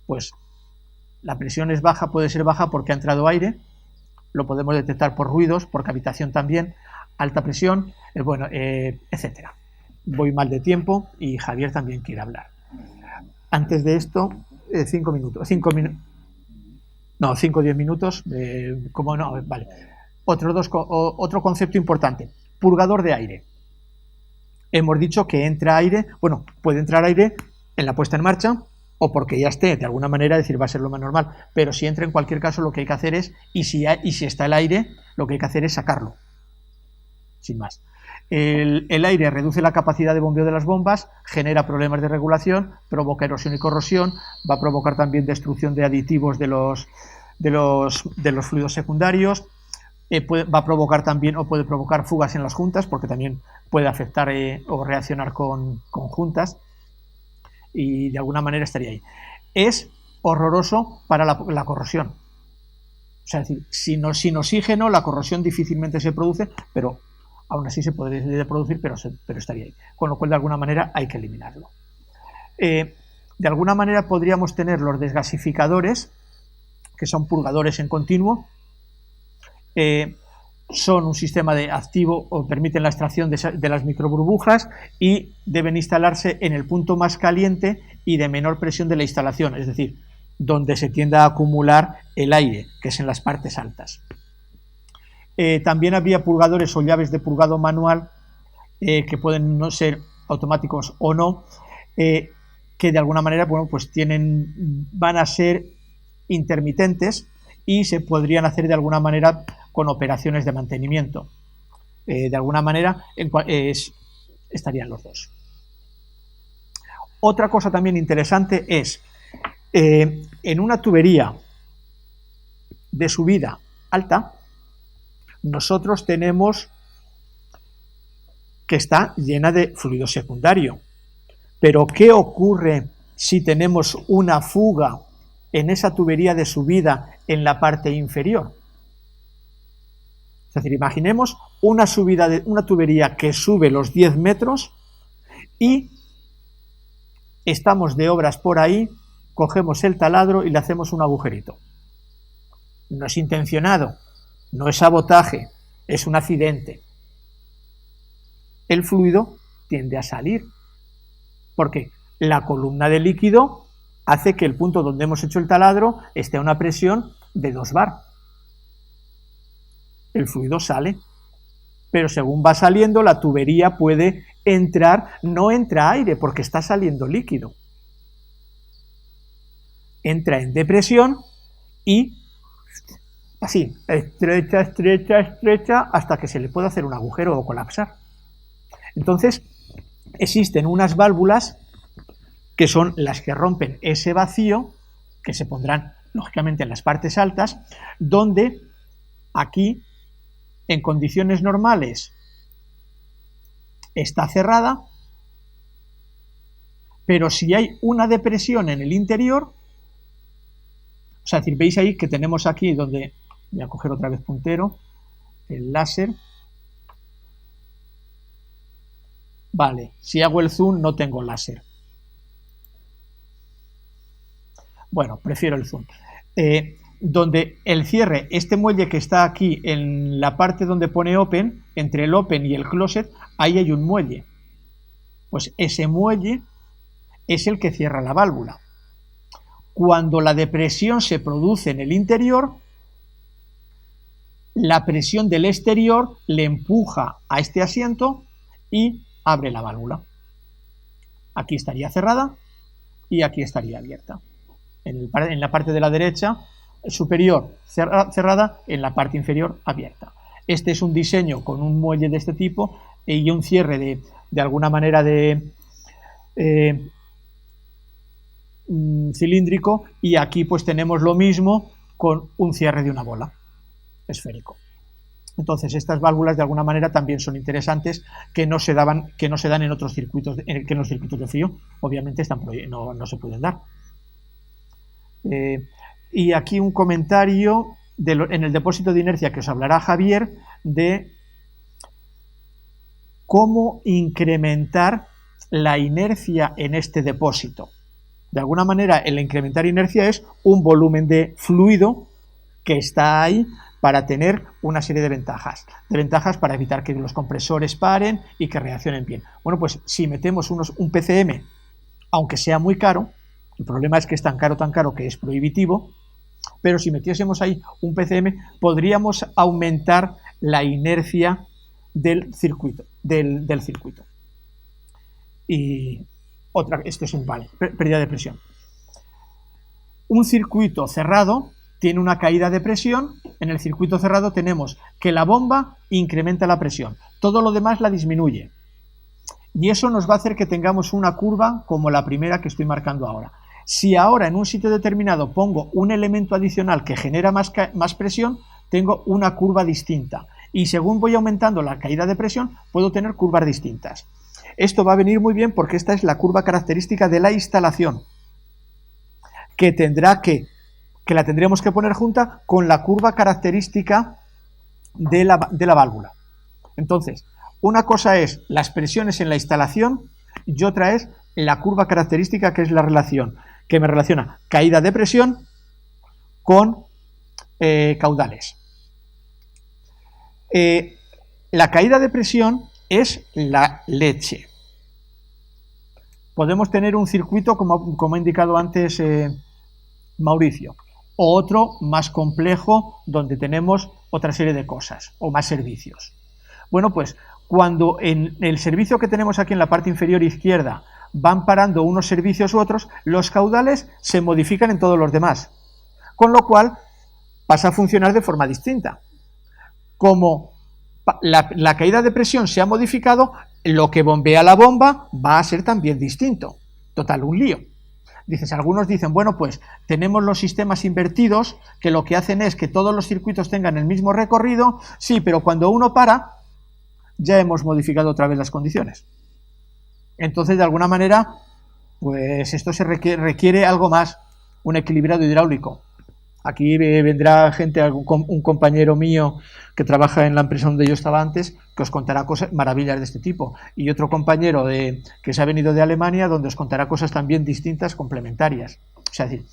Pues la presión es baja, puede ser baja porque ha entrado aire, lo podemos detectar por ruidos, por cavitación también, alta presión, etcétera. Voy mal de tiempo y Javier también quiere hablar. Antes de esto, 5 minutos. 5 o 10 minutos. ¿Cómo no? Vale. Otro concepto importante: purgador de aire. Hemos dicho que entra aire, puede entrar aire en la puesta en marcha o porque ya esté, de alguna manera, decir, va a ser lo más normal, pero si entra en cualquier caso, lo que hay que hacer es, y si está el aire, lo que hay que hacer es sacarlo, sin más. El aire reduce la capacidad de bombeo de las bombas, genera problemas de regulación, provoca erosión y corrosión, va a provocar también destrucción de aditivos de los fluidos secundarios, va a provocar también, o puede provocar fugas en las juntas, porque también puede afectar o reaccionar con juntas, y de alguna manera estaría ahí. Es horroroso para la corrosión. O sea, es decir, sin oxígeno la corrosión difícilmente se produce, pero aún así se podría producir, pero estaría ahí. Con lo cual, de alguna manera, hay que eliminarlo. De alguna manera podríamos tener los desgasificadores, que son purgadores en continuo. Son un sistema de activo o permiten la extracción de las microburbujas, y deben instalarse en el punto más caliente y de menor presión de la instalación, es decir, donde se tiende a acumular el aire, que es en las partes altas. También habría purgadores o llaves de purgado manual que pueden no ser automáticos o no, que de alguna manera, bueno, pues van a ser intermitentes y se podrían hacer de alguna manera con operaciones de mantenimiento. De alguna manera estarían los dos. Otra cosa también interesante es, en una tubería de subida alta, nosotros tenemos que está llena de fluido secundario. Pero ¿qué ocurre si tenemos una fuga en esa tubería de subida en la parte inferior? Es decir, imaginemos una tubería que sube los 10 metros y estamos de obras por ahí, cogemos el taladro y le hacemos un agujerito. No es intencionado, no es sabotaje, es un accidente. El fluido tiende a salir, porque la columna de líquido hace que el punto donde hemos hecho el taladro esté a una presión de 2 bar. El fluido sale, pero según va saliendo, la tubería puede entrar, no entra aire porque está saliendo líquido. Entra en depresión y así, estrecha, hasta que se le puede hacer un agujero o colapsar. Entonces, existen unas válvulas que son las que rompen ese vacío, que se pondrán lógicamente en las partes altas, donde aquí, en condiciones normales, está cerrada, pero si hay una depresión en el interior, o sea, es decir, veis ahí que tenemos aquí donde, voy a coger otra vez puntero, el láser. Vale, si hago el zoom no tengo láser. Bueno, prefiero el zoom. Donde el cierre, este muelle que está aquí en la parte donde pone open, entre el open y el closet, ahí hay un muelle. Pues ese muelle es el que cierra la válvula. Cuando la depresión se produce en el interior, la presión del exterior le empuja a este asiento y abre la válvula. Aquí estaría cerrada y aquí estaría abierta. En la parte de la derecha superior cerrada, en la parte inferior abierta. Este es un diseño con un muelle de este tipo y un cierre de alguna manera cilíndrico, y aquí pues tenemos lo mismo con un cierre de una bola esférico. Entonces estas válvulas de alguna manera también son interesantes, que no se dan en otros circuitos, que en los circuitos de frío obviamente no se pueden dar. Y aquí un comentario en el depósito de inercia que os hablará Javier, de cómo incrementar la inercia en este depósito. De alguna manera, el incrementar inercia es un volumen de fluido que está ahí para tener una serie de ventajas. Para evitar que los compresores paren y que reaccionen bien. Bueno, pues si metemos un PCM, aunque sea muy caro, el problema es que es tan caro que es prohibitivo, pero si metiésemos ahí un PCM, podríamos aumentar la inercia del circuito. Y esto es un pérdida de presión. Un circuito cerrado tiene una caída de presión. En el circuito cerrado tenemos que la bomba incrementa la presión, todo lo demás la disminuye. Y eso nos va a hacer que tengamos una curva como la primera que estoy marcando ahora. Si ahora en un sitio determinado pongo un elemento adicional que genera más presión, tengo una curva distinta. Y según voy aumentando la caída de presión, puedo tener curvas distintas. Esto va a venir muy bien porque esta es la curva característica de la instalación, que la tendremos que poner junta con la curva característica de la válvula. Entonces, una cosa es las presiones en la instalación y otra es la curva característica, que es la relación que me relaciona caída de presión con caudales. La caída de presión es la leche. Podemos tener un circuito, como ha indicado antes Mauricio, o otro más complejo, donde tenemos otra serie de cosas o más servicios. Bueno, pues cuando en el servicio que tenemos aquí en la parte inferior izquierda van parando unos servicios u otros, los caudales se modifican en todos los demás, con lo cual pasa a funcionar de forma distinta. Como la caída de presión se ha modificado, lo que bombea la bomba va a ser también distinto. Total, un lío. Algunos dicen, bueno, pues tenemos los sistemas invertidos que lo que hacen es que todos los circuitos tengan el mismo recorrido, sí, pero cuando uno para, ya hemos modificado otra vez las condiciones. Entonces, de alguna manera, pues esto se requiere algo más, un equilibrado hidráulico. Aquí vendrá gente, un compañero mío que trabaja en la empresa donde yo estaba antes, que os contará cosas, maravillas de este tipo. Y otro compañero que se ha venido de Alemania, donde os contará cosas también distintas, complementarias. O sea, es decir,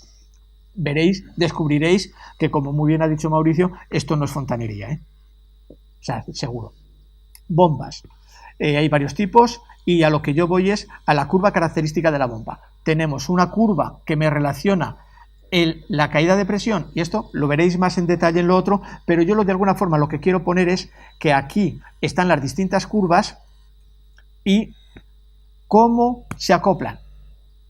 descubriréis que, como muy bien ha dicho Mauricio, esto no es fontanería, ¿eh? O sea, seguro. Bombas. Hay varios tipos y a lo que yo voy es a la curva característica de la bomba. Tenemos una curva que me relaciona la caída de presión, y esto lo veréis más en detalle en lo otro, pero yo de alguna forma lo que quiero poner es que aquí están las distintas curvas y cómo se acoplan.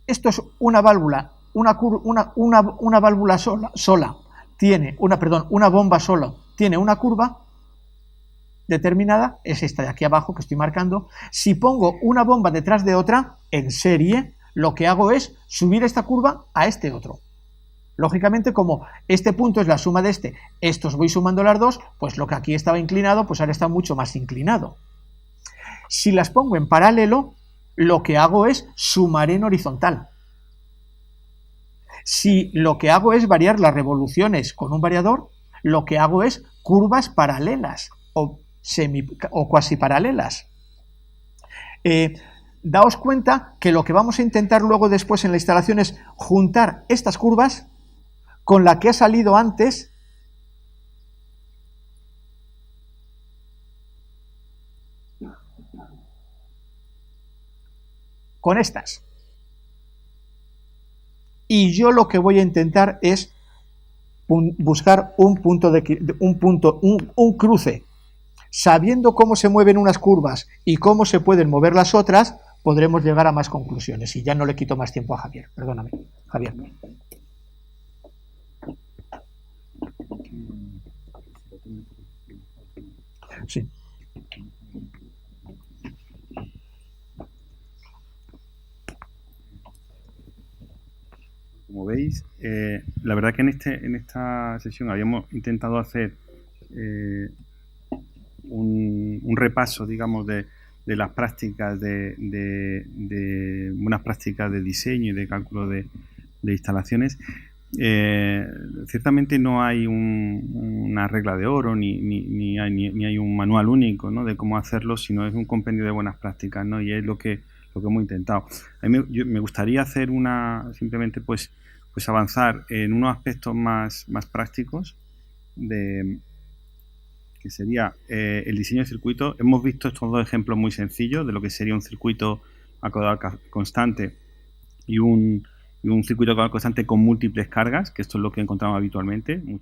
Esto es una válvula, una válvula sola tiene una bomba sola tiene una curva determinada, es esta de aquí abajo que estoy marcando. Si pongo una bomba detrás de otra en serie, lo que hago es subir esta curva a este otro. Lógicamente, como este punto es la suma de estos voy sumando las dos, pues lo que aquí estaba inclinado, pues ahora está mucho más inclinado. Si las pongo en paralelo, lo que hago es sumar en horizontal. Si lo que hago es variar las revoluciones con un variador, lo que hago es curvas paralelas o cuasi paralelas. Daos cuenta que lo que vamos a intentar luego después en la instalación es juntar estas curvas con la que ha salido antes con estas. Y yo lo que voy a intentar es buscar un cruce. Sabiendo cómo se mueven unas curvas y cómo se pueden mover las otras, podremos llegar a más conclusiones. Y ya no le quito más tiempo a Javier. Perdóname, Javier. Sí. Como veis, la verdad que en esta sesión habíamos intentado hacer un repaso, digamos, de las prácticas de buenas prácticas de diseño y de cálculo de instalaciones. Ciertamente no hay una regla de oro ni hay un manual único, ¿no?, de cómo hacerlo, sino es un compendio de buenas prácticas, ¿no? Y es lo que hemos intentado. A mí me gustaría hacer simplemente pues avanzar en unos aspectos más prácticos que sería el diseño de circuito. Hemos visto estos dos ejemplos muy sencillos de lo que sería un circuito a caudal constante y un circuito a caudal constante con múltiples cargas, que esto es lo que encontramos habitualmente, el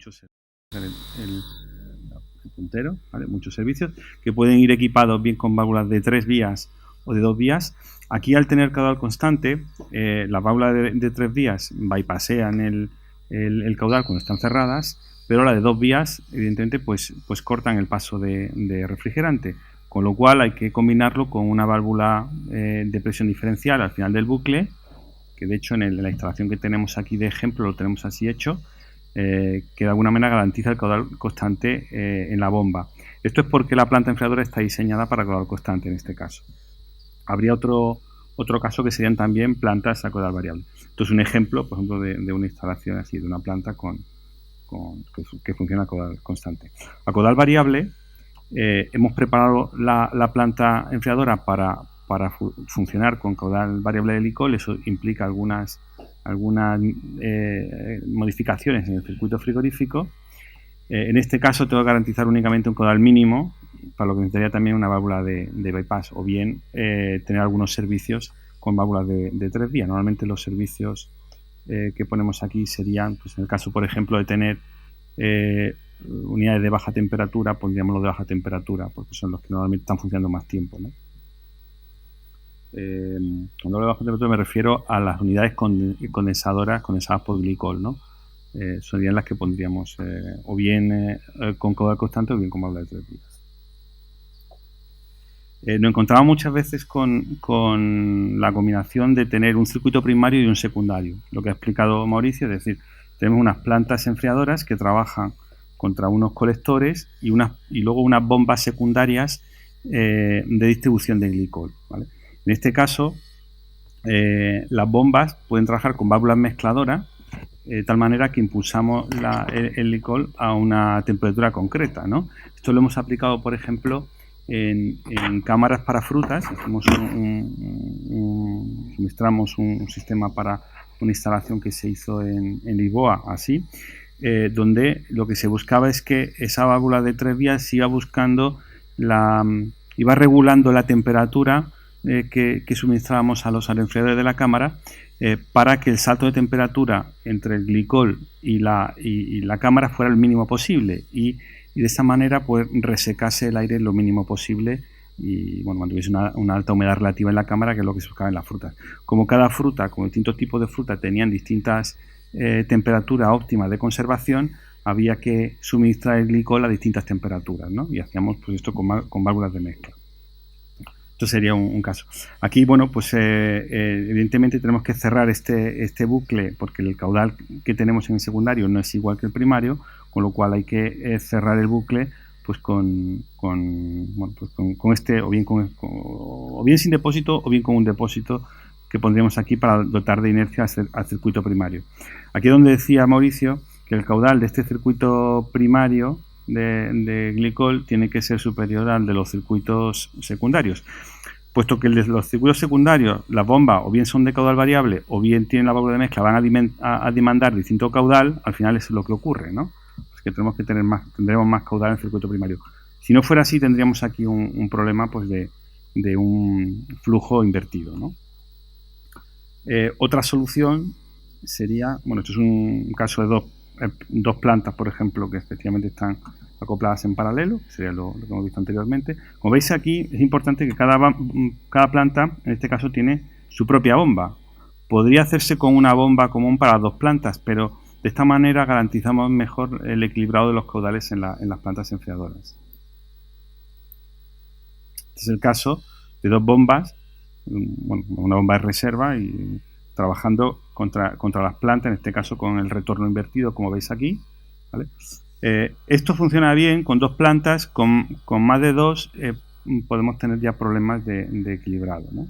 puntero, ¿vale? Muchos servicios que pueden ir equipados bien con válvulas de 3 vías o de 2 vías. Aquí, al tener caudal constante, las válvulas de 3 vías bypassean el caudal cuando están cerradas, pero las de 2 vías, evidentemente, pues cortan el paso de refrigerante, con lo cual hay que combinarlo con una válvula de presión diferencial al final del bucle, que de hecho en la instalación que tenemos aquí de ejemplo lo tenemos así hecho, que de alguna manera garantiza el caudal constante en la bomba. Esto es porque la planta enfriadora está diseñada para caudal constante en este caso. Habría otro caso que serían también plantas a caudal variable. Esto es un ejemplo, por ejemplo, de una instalación así, de una planta que funciona a caudal constante. A caudal variable hemos preparado la planta enfriadora para funcionar con caudal variable de licol. Eso implica algunas modificaciones en el circuito frigorífico. En este caso tengo que garantizar únicamente un caudal mínimo, para lo que necesitaría también una válvula de bypass, o bien tener algunos servicios con válvulas de 3 vías. Normalmente los servicios que ponemos aquí serían, pues en el caso, por ejemplo, de tener unidades de baja temperatura, pondríamos los de baja temperatura, porque son los que normalmente están funcionando más tiempo, ¿no? Cuando hablo de baja temperatura me refiero a las unidades condensadoras condensadas por glicol, ¿no? Serían las que pondríamos o bien con caudal constante o bien con válvula de 3 vías. Nos encontramos muchas veces con la combinación de tener un circuito primario y un secundario, lo que ha explicado Mauricio, es decir, tenemos unas plantas enfriadoras que trabajan contra unos colectores y luego unas bombas secundarias de distribución de glicol, ¿vale? En este caso, las bombas pueden trabajar con válvulas mezcladoras de tal manera que impulsamos el glicol a una temperatura concreta, ¿no? Esto lo hemos aplicado, por ejemplo, en cámaras para frutas. Hacemos suministramos un sistema para una instalación que se hizo en Lisboa, así, donde lo que se buscaba es que esa válvula de 3 vías iba regulando la temperatura que suministrábamos a los enfriadores de la cámara para que el salto de temperatura entre el glicol y la cámara fuera el mínimo posible y de esa manera pues resecase el aire lo mínimo posible y bueno, mantuviese una alta humedad relativa en la cámara, que es lo que se buscaba en las frutas. Como cada fruta, como distintos tipos de fruta tenían distintas temperaturas óptimas de conservación, había que suministrar el glicol a distintas temperaturas, ¿no? Y hacíamos pues esto con válvulas de mezcla. Esto sería un caso. Aquí, bueno, pues evidentemente tenemos que cerrar este bucle porque el caudal que tenemos en el secundario no es igual que el primario, con lo cual hay que cerrar el bucle pues con este, o bien sin depósito o bien con un depósito que pondríamos aquí para dotar de inercia al circuito primario. Aquí es donde decía Mauricio que el caudal de este circuito primario de glicol tiene que ser superior al de los circuitos secundarios, puesto que los circuitos secundarios, las bombas o bien son de caudal variable o bien tienen la válvula de mezcla, van a demandar distinto caudal. Al final es lo que ocurre, ¿no? Es que tendremos más caudal en el circuito primario. Si no fuera así, tendríamos aquí un problema pues de un flujo invertido, ¿no? Otra solución sería, bueno, esto es un caso de dos plantas, por ejemplo, que efectivamente están acopladas en paralelo, que sería lo que hemos visto anteriormente. Como veis aquí, es importante que cada planta, en este caso, tiene su propia bomba. Podría hacerse con una bomba común para las dos plantas, pero de esta manera garantizamos mejor el equilibrado de los caudales en las plantas enfriadoras. Este es el caso de dos bombas, bueno, una bomba de reserva y trabajando contra las plantas, en este caso con el retorno invertido, como veis aquí, ¿vale? Esto funciona bien con dos plantas, con más de dos podemos tener ya problemas de equilibrado, ¿no?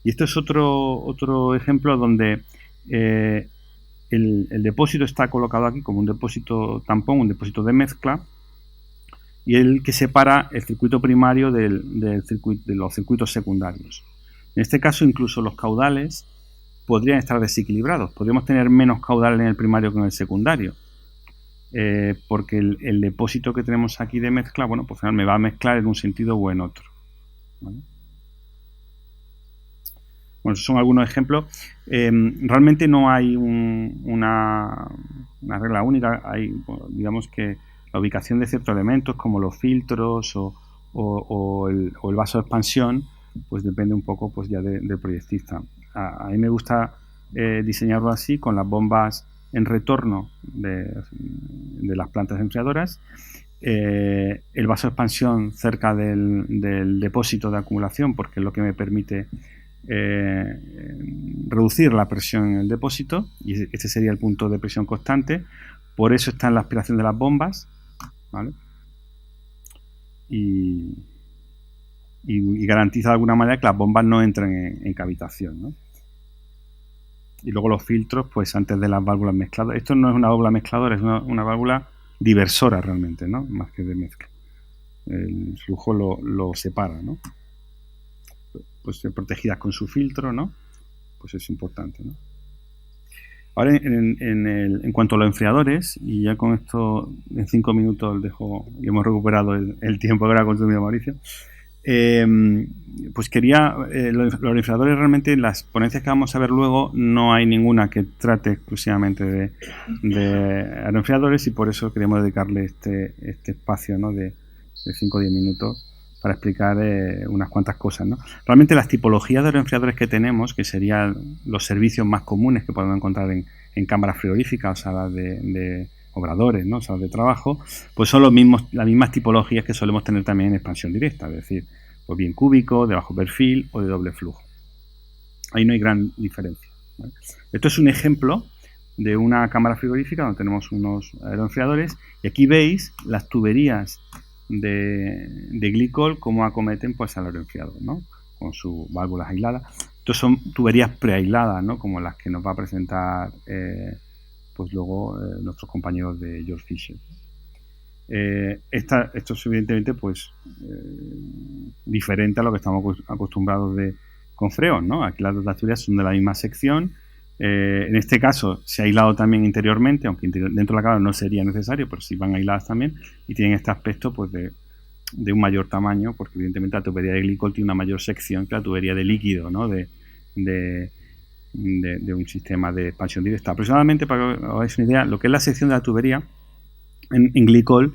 Y esto es otro ejemplo donde el depósito está colocado aquí como un depósito tampón, un depósito de mezcla, y el que separa el circuito primario de los circuitos secundarios. En este caso, incluso los caudales podrían estar desequilibrados. Podríamos tener menos caudal en el primario que en el secundario. Porque el depósito que tenemos aquí de mezcla, bueno, pues al final me va a mezclar en un sentido o en otro, ¿vale? Bueno, esos son algunos ejemplos. Realmente no hay una regla única. Hay, digamos que la ubicación de ciertos elementos como los filtros o el vaso de expansión, pues depende un poco pues ya del proyectista. A mí me gusta diseñarlo así, con las bombas en retorno de las plantas enfriadoras, el vaso de expansión cerca del depósito de acumulación, porque es lo que me permite reducir la presión en el depósito, y este sería el punto de presión constante. Por eso está en la aspiración de las bombas, ¿vale? Y garantiza de alguna manera que las bombas no entren en cavitación, ¿no? Y luego los filtros, pues antes de las válvulas mezcladoras. Esto no es una válvula mezcladora, es una válvula diversora realmente, ¿no? Más que de mezcla. El flujo lo separa, ¿no? Pues protegidas con su filtro, ¿no? Pues es importante, ¿no? Ahora, en cuanto a los enfriadores, y ya con esto en 5 minutos dejo y hemos recuperado el tiempo que era consumido Mauricio. Pues quería, los aeroenfriadores realmente, en las ponencias que vamos a ver luego, no hay ninguna que trate exclusivamente de aeroenfriadores, y por eso queremos dedicarle este espacio, ¿no?, de 5 o 10 minutos para explicar unas cuantas cosas, ¿no? Realmente las tipologías de aeroenfriadores que tenemos, que serían los servicios más comunes que podemos encontrar en cámaras frigoríficas o salas de obradores, ¿no?, salas de trabajo, pues son las mismas tipologías que solemos tener también en expansión directa, es decir, pues bien cúbico, de bajo perfil o de doble flujo. Ahí no hay gran diferencia, ¿vale? Esto es un ejemplo de una cámara frigorífica donde tenemos unos aeroenfriadores, y aquí veis las tuberías de glicol como acometen pues al aeroenfriador, ¿no?, con sus válvulas aisladas. Estos son tuberías preaisladas, ¿no?, como las que nos va a presentar pues luego nuestros compañeros de Georg Fischer. Esto es evidentemente pues diferente a lo que estamos acostumbrados con freón, ¿no? Aquí las dos tuberías son de la misma sección. En este caso se ha aislado también interiormente, aunque dentro de la cámara no sería necesario, pero sí van aisladas también, y tienen este aspecto pues de un mayor tamaño, porque evidentemente la tubería de glicol tiene una mayor sección que la tubería de líquido, ¿no?, de un sistema de expansión directa. Aproximadamente, para que os hagáis una idea, lo que es la sección de la tubería en glicol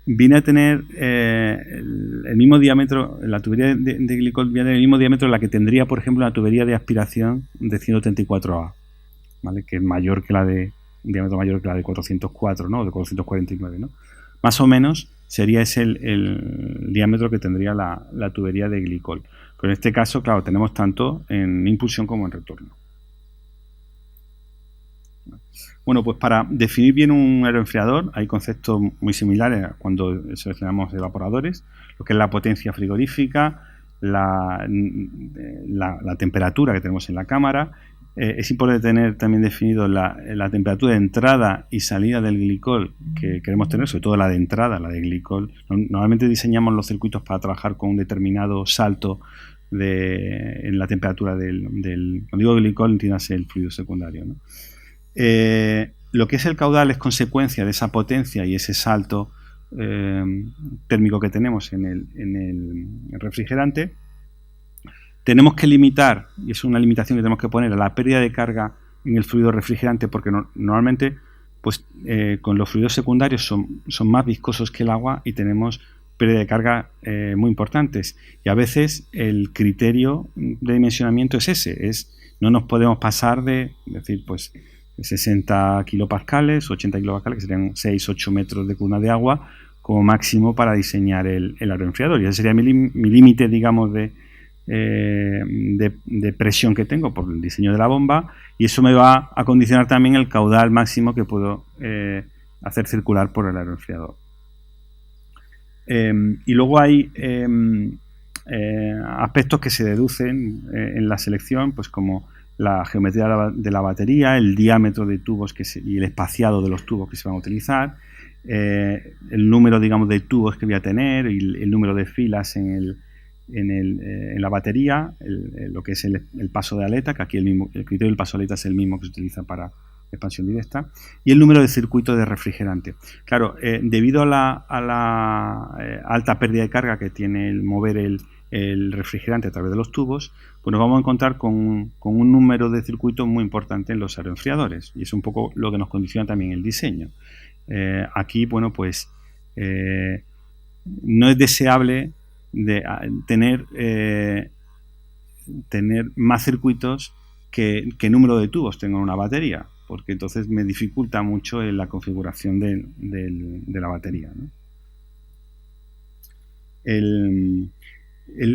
viene a tener el mismo diámetro. La tubería de glicol viene el mismo diámetro la que tendría, por ejemplo, la tubería de aspiración de 134A, ¿vale?, que es mayor que un diámetro mayor que la de 404, ¿no?, o de 449, ¿no? Más o menos sería ese el diámetro que tendría la tubería de glicol. Pero en este caso, claro, tenemos tanto en impulsión como en retorno. Bueno, pues para definir bien un aeroenfriador hay conceptos muy similares a cuando seleccionamos evaporadores, lo que es la potencia frigorífica, la temperatura que tenemos en la cámara. Es importante tener también definido la temperatura de entrada y salida del glicol que queremos tener, sobre todo la de entrada, la de glicol. Normalmente diseñamos los circuitos para trabajar con un determinado salto en la temperatura cuando digo glicol, entiéndase el fluido secundario, ¿no? Lo que es el caudal es consecuencia de esa potencia y ese salto térmico que tenemos en el refrigerante. Tenemos que limitar, y es una limitación que tenemos que poner, a la pérdida de carga en el fluido refrigerante, porque normalmente pues, con los fluidos secundarios son más viscosos que el agua y tenemos pérdida de carga muy importantes, y a veces el criterio de dimensionamiento es ese, no nos podemos pasar de decir pues 60 kilopascales, 80 kilopascales, que serían 6-8 metros de columna de agua como máximo para diseñar el aeroenfriador, y ese sería mi límite, digamos, de presión que tengo por el diseño de la bomba, y eso me va a condicionar también el caudal máximo que puedo hacer circular por el aeroenfriador. Y luego hay aspectos que se deducen en la selección, pues como la geometría de la batería, el diámetro de tubos y el espaciado de los tubos que se van a utilizar, el número, digamos, de tubos que voy a tener, y el número de filas en la batería, lo que es el paso de aleta, que aquí el criterio del paso de aleta es el mismo que se utiliza para expansión directa, y el número de circuitos de refrigerante. Claro, debido a la alta pérdida de carga que tiene el mover el refrigerante a través de los tubos, pues nos vamos a encontrar con un número de circuitos muy importante en los aeroenfriadores, y es un poco lo que nos condiciona también el diseño. Aquí, bueno, pues no es deseable tener más circuitos que número de tubos tenga una batería, porque entonces me dificulta mucho la configuración de la batería, ¿no?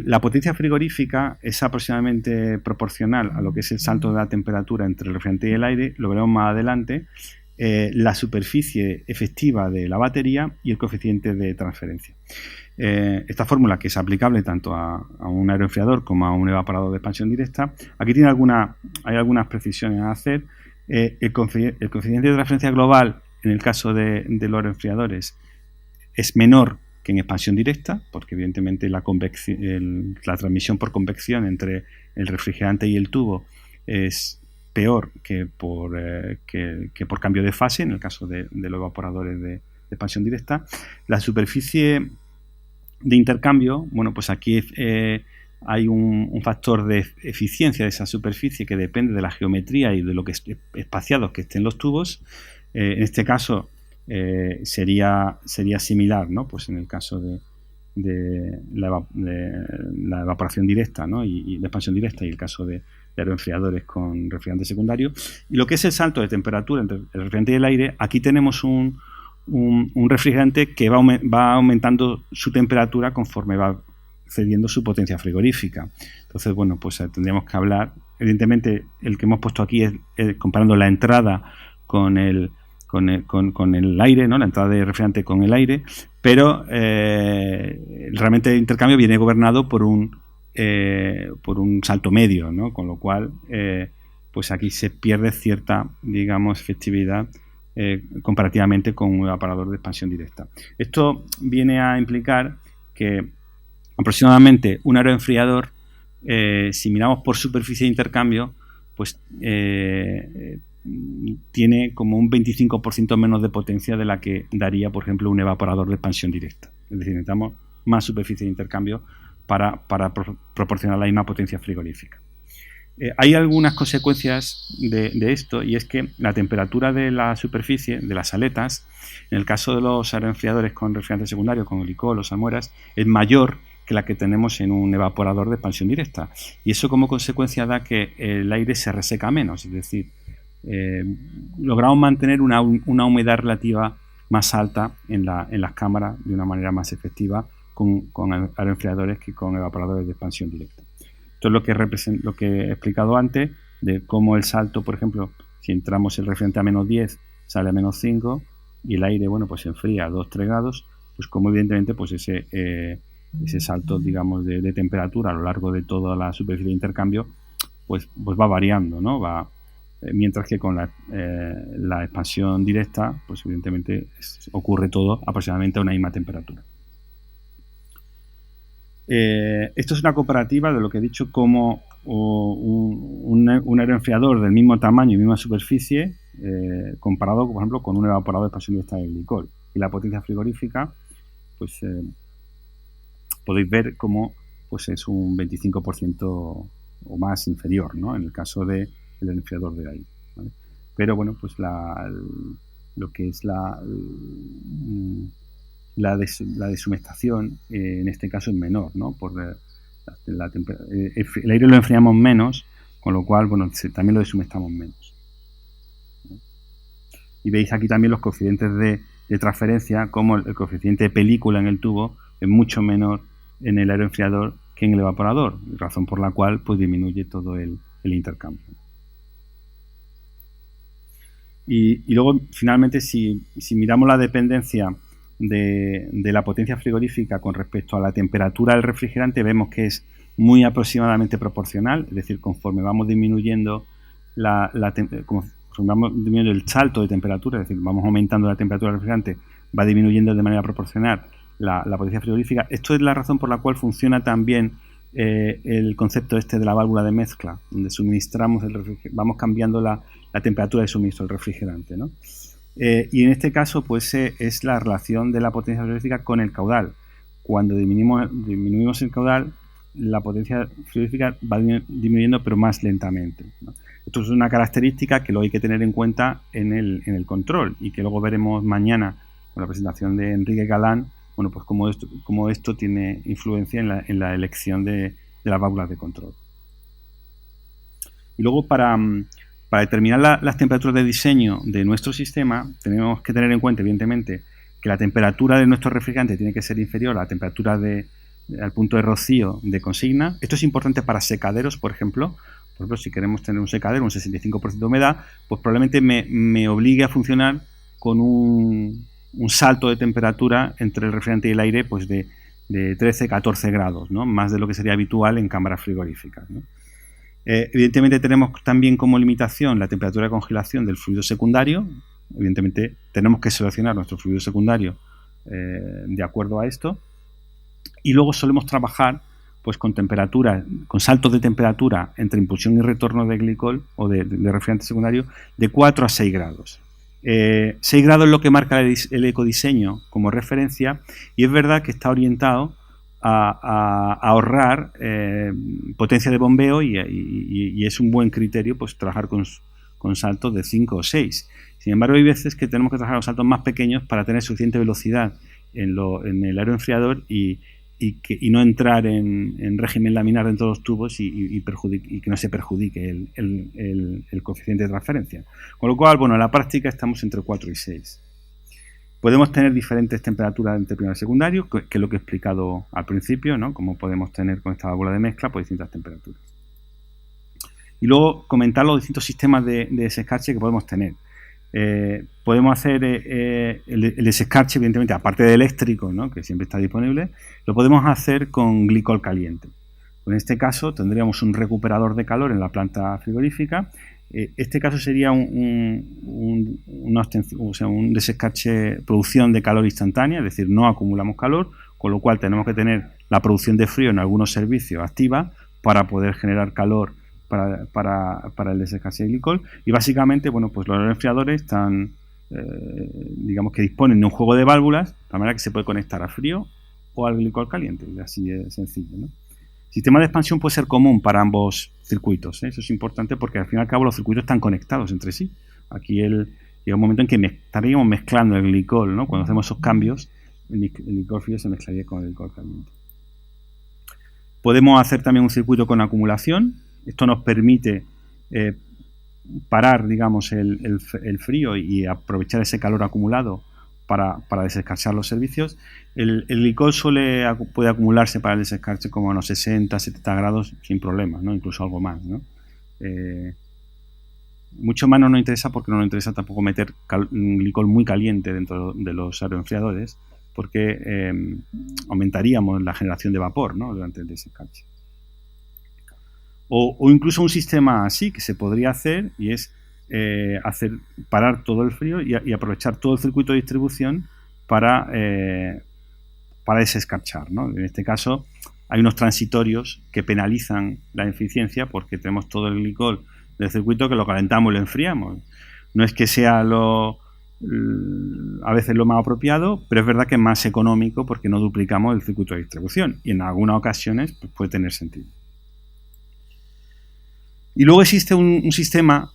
La potencia frigorífica es aproximadamente proporcional a lo que es el salto de la temperatura entre el refrigerante y el aire, lo veremos más adelante, la superficie efectiva de la batería y el coeficiente de transferencia. Esta fórmula, que es aplicable tanto a un aeroenfriador como a un evaporador de expansión directa, aquí hay algunas precisiones a hacer. El coeficiente de transferencia global en el caso de los aeroenfriadores es menor que en expansión directa, porque evidentemente la transmisión por convección entre el refrigerante y el tubo es peor que por cambio de fase en el caso de los evaporadores de expansión directa. La superficie de intercambio, bueno, pues aquí hay un factor de eficiencia de esa superficie que depende de la geometría y de lo que espaciados que estén los tubos. En este caso sería similar, ¿no? Pues en el caso de la evaporación directa, ¿no? y la expansión directa, y el caso de aeroenfriadores con refrigerante secundario. Y lo que es el salto de temperatura entre el refrigerante y el aire, aquí tenemos un refrigerante que va aumentando su temperatura conforme va cediendo su potencia frigorífica. Entonces, bueno, pues tendríamos que hablar, evidentemente el que hemos puesto aquí es comparando la entrada con el aire, ¿no? La entrada de refrigerante con el aire, pero realmente el intercambio viene gobernado por un salto medio, ¿no? Con lo cual, pues aquí se pierde cierta, digamos, efectividad comparativamente con un evaporador de expansión directa. Esto viene a implicar que aproximadamente un aeroenfriador, si miramos por superficie de intercambio, pues tiene como un 25% menos de potencia de la que daría, por ejemplo, un evaporador de expansión directa. Es decir, necesitamos más superficie de intercambio para proporcionar la misma potencia frigorífica. Hay algunas consecuencias de esto, y es que la temperatura de la superficie, de las aletas, en el caso de los aeroenfriadores con refrigerante secundario, con glicol o salmueras, es mayor que la que tenemos en un evaporador de expansión directa. Y eso como consecuencia da que el aire se reseca menos, es decir, logramos mantener una humedad relativa más alta en las cámaras de una manera más efectiva con aeroenfriadores que con evaporadores de expansión directa. Esto es lo que he explicado antes, de cómo el salto, por ejemplo, si entramos el refrigerante a menos 10, sale a menos 5, y el aire, bueno, pues se enfría a 2-3 grados, pues como evidentemente pues ese salto, digamos, de temperatura a lo largo de toda la superficie de intercambio, pues va variando, ¿no? Mientras que con la expansión directa, pues evidentemente ocurre todo aproximadamente a una misma temperatura. Esto es una comparativa de lo que he dicho, como un aeroenfriador del mismo tamaño y misma superficie comparado, por ejemplo, con un evaporador de expansión directa de glicol. Y la potencia frigorífica, pues podéis ver cómo pues es un 25% o más inferior, ¿no? En el caso del enfriador de aire, ¿vale? Pero bueno, pues lo que es la deshumectación en este caso es menor, ¿no? Por el aire lo enfriamos menos, con lo cual, bueno, también lo deshumectamos menos, ¿no? Y veis aquí también los coeficientes de transferencia, como el coeficiente de película en el tubo es mucho menor en el aeroenfriador que en el evaporador, razón por la cual pues disminuye todo el intercambio. Y luego, finalmente, si miramos la dependencia de la potencia frigorífica con respecto a la temperatura del refrigerante, vemos que es muy aproximadamente proporcional, es decir, conforme vamos disminuyendo vamos disminuyendo el salto de temperatura, es decir, vamos aumentando la temperatura del refrigerante, va disminuyendo de manera proporcional la potencia frigorífica. Esto es la razón por la cual funciona también el concepto de la válvula de mezcla, donde suministramos vamos cambiando la temperatura de suministro del refrigerante, ¿no? Y en este caso, pues es la relación de la potencia frigorífica con el caudal. Cuando disminuimos el caudal, la potencia frigorífica va disminuyendo, pero más lentamente, ¿no? Esto es una característica que luego hay que tener en cuenta en el control, y que luego veremos mañana con la presentación de Enrique Galán, bueno, pues cómo esto tiene influencia en la elección de las válvulas de control. Y luego, para determinar las temperaturas de diseño de nuestro sistema, tenemos que tener en cuenta, evidentemente, que la temperatura de nuestro refrigerante tiene que ser inferior a la temperatura al punto de rocío de consigna. Esto es importante para secaderos, por ejemplo. Por ejemplo, si queremos tener un secadero, un 65% de humedad, pues probablemente me obligue a funcionar con un salto de temperatura entre el refrigerante y el aire, pues de 13-14 grados, ¿no? Más de lo que sería habitual en cámaras frigoríficas, ¿no? Evidentemente tenemos también como limitación la temperatura de congelación del fluido secundario. Evidentemente tenemos que seleccionar nuestro fluido secundario de acuerdo a esto. Y luego solemos trabajar pues con saltos de temperatura entre impulsión y retorno de glicol o de refrigerante secundario de 4 a 6 grados. 6 grados es lo que marca el ecodiseño como referencia, y es verdad que está orientado a ahorrar potencia de bombeo y es un buen criterio pues trabajar con saltos de 5 o 6. Sin embargo, hay veces que tenemos que trabajar con saltos más pequeños para tener suficiente velocidad en el aeroenfriador y no entrar en régimen laminar dentro de los tubos y que no se perjudique el coeficiente de transferencia. Con lo cual, bueno, en la práctica estamos entre 4 y 6. Podemos tener diferentes temperaturas entre primario y secundario, que es lo que he explicado al principio, ¿no? Como podemos tener con esta válvula de mezcla por distintas temperaturas. Y luego comentar los distintos sistemas de desescarche que podemos tener. Podemos hacer el desescarche, evidentemente, aparte de eléctrico, ¿no? Que siempre está disponible, lo podemos hacer con glicol caliente. En este caso tendríamos un recuperador de calor en la planta frigorífica. Este caso sería un desescarche, producción de calor instantánea, es decir, no acumulamos calor, con lo cual tenemos que tener la producción de frío en algunos servicios activa para poder generar calor para el desescarche de glicol. Y básicamente, bueno, pues los aeroenfriadores están, digamos que disponen de un juego de válvulas, de manera que se puede conectar a frío o al glicol caliente, así de sencillo, ¿no? El sistema de expansión puede ser común para ambos circuitos, ¿eh? Eso es importante porque al fin y al cabo los circuitos están conectados entre sí. Aquí llega un momento en que estaríamos mezclando el glicol, ¿no? Cuando hacemos esos cambios, el glicol frío se mezclaría con el glicol caliente. Podemos hacer también un circuito con acumulación. Esto nos permite parar, digamos, el frío y aprovechar ese calor acumulado para desescarchar los servicios. El glicol puede acumularse para el desescarche como a unos 60, 70 grados sin problemas, ¿no? Incluso algo más, ¿no? Mucho más no nos interesa porque no nos interesa tampoco meter glicol muy caliente dentro de los aeroenfriadores porque aumentaríamos la generación de vapor, ¿no? Durante el desescarche. O incluso un sistema así que se podría hacer y es parar todo el frío y aprovechar todo el circuito de distribución para desescarchar, ¿no? En este caso hay unos transitorios que penalizan la eficiencia porque tenemos todo el glicol del circuito que lo calentamos y lo enfriamos. No es que sea a veces lo más apropiado, pero es verdad que es más económico porque no duplicamos el circuito de distribución y en algunas ocasiones pues, puede tener sentido. Y luego existe un sistema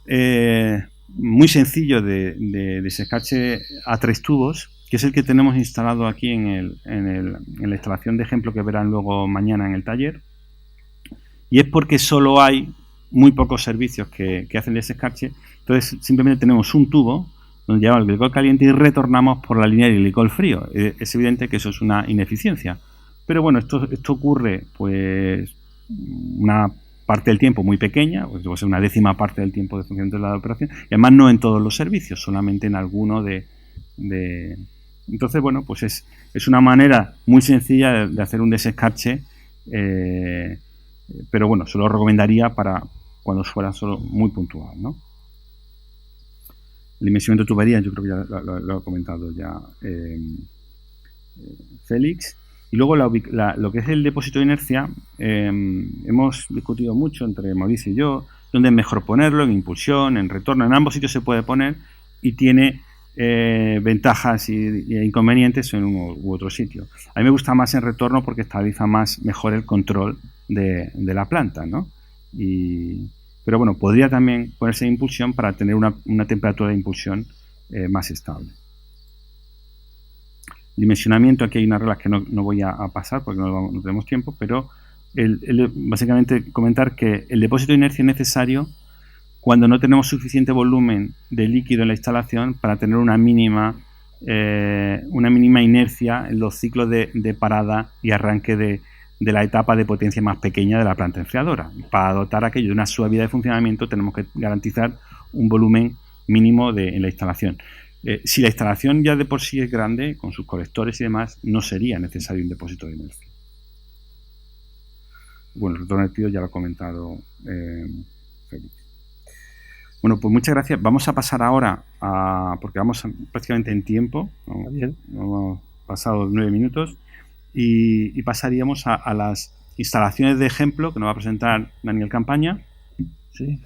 muy sencillo de desescarche a 3 tubos, que es el que tenemos instalado aquí en la instalación de ejemplo que verán luego mañana en el taller. Y es porque solo hay muy pocos servicios que hacen desescarche. Entonces simplemente tenemos un tubo donde lleva el glicol caliente y retornamos por la línea del glicol frío. Es evidente que eso es una ineficiencia. Pero bueno, esto ocurre pues una parte del tiempo muy pequeña, pues debe ser una décima parte del tiempo de funcionamiento de la operación, y además no en todos los servicios, solamente en alguno Entonces, bueno, pues es una manera muy sencilla de hacer un desescarche, pero bueno, se lo recomendaría para cuando fuera solo muy puntual, ¿no? El dimensionamiento de tuberías, yo creo que ya lo ha comentado ya Félix. Y luego lo que es el depósito de inercia, hemos discutido mucho entre Mauricio y yo, dónde es mejor ponerlo, en impulsión, en retorno, en ambos sitios se puede poner y tiene ventajas y inconvenientes en uno u otro sitio. A mí me gusta más en retorno porque estabiliza mejor el control de la planta, ¿no? Pero bueno, podría también ponerse en impulsión para tener una temperatura de impulsión más estable. Dimensionamiento, aquí hay unas reglas que no voy a pasar porque no tenemos tiempo, pero básicamente comentar que el depósito de inercia es necesario cuando no tenemos suficiente volumen de líquido en la instalación para tener una mínima inercia en los ciclos de parada y arranque de la etapa de potencia más pequeña de la planta enfriadora. Para dotar aquello de una suavidad de funcionamiento tenemos que garantizar un volumen mínimo en la instalación. Si la instalación ya de por sí es grande, con sus colectores y demás, no sería necesario un depósito de inercia. Bueno, el retorno del tío ya lo ha comentado Félix. Bueno, pues muchas gracias. Vamos a pasar ahora porque vamos prácticamente en tiempo, ¿no? Bien. Hemos pasado 9 minutos y pasaríamos a las instalaciones de ejemplo que nos va a presentar Daniel Campaña. Sí.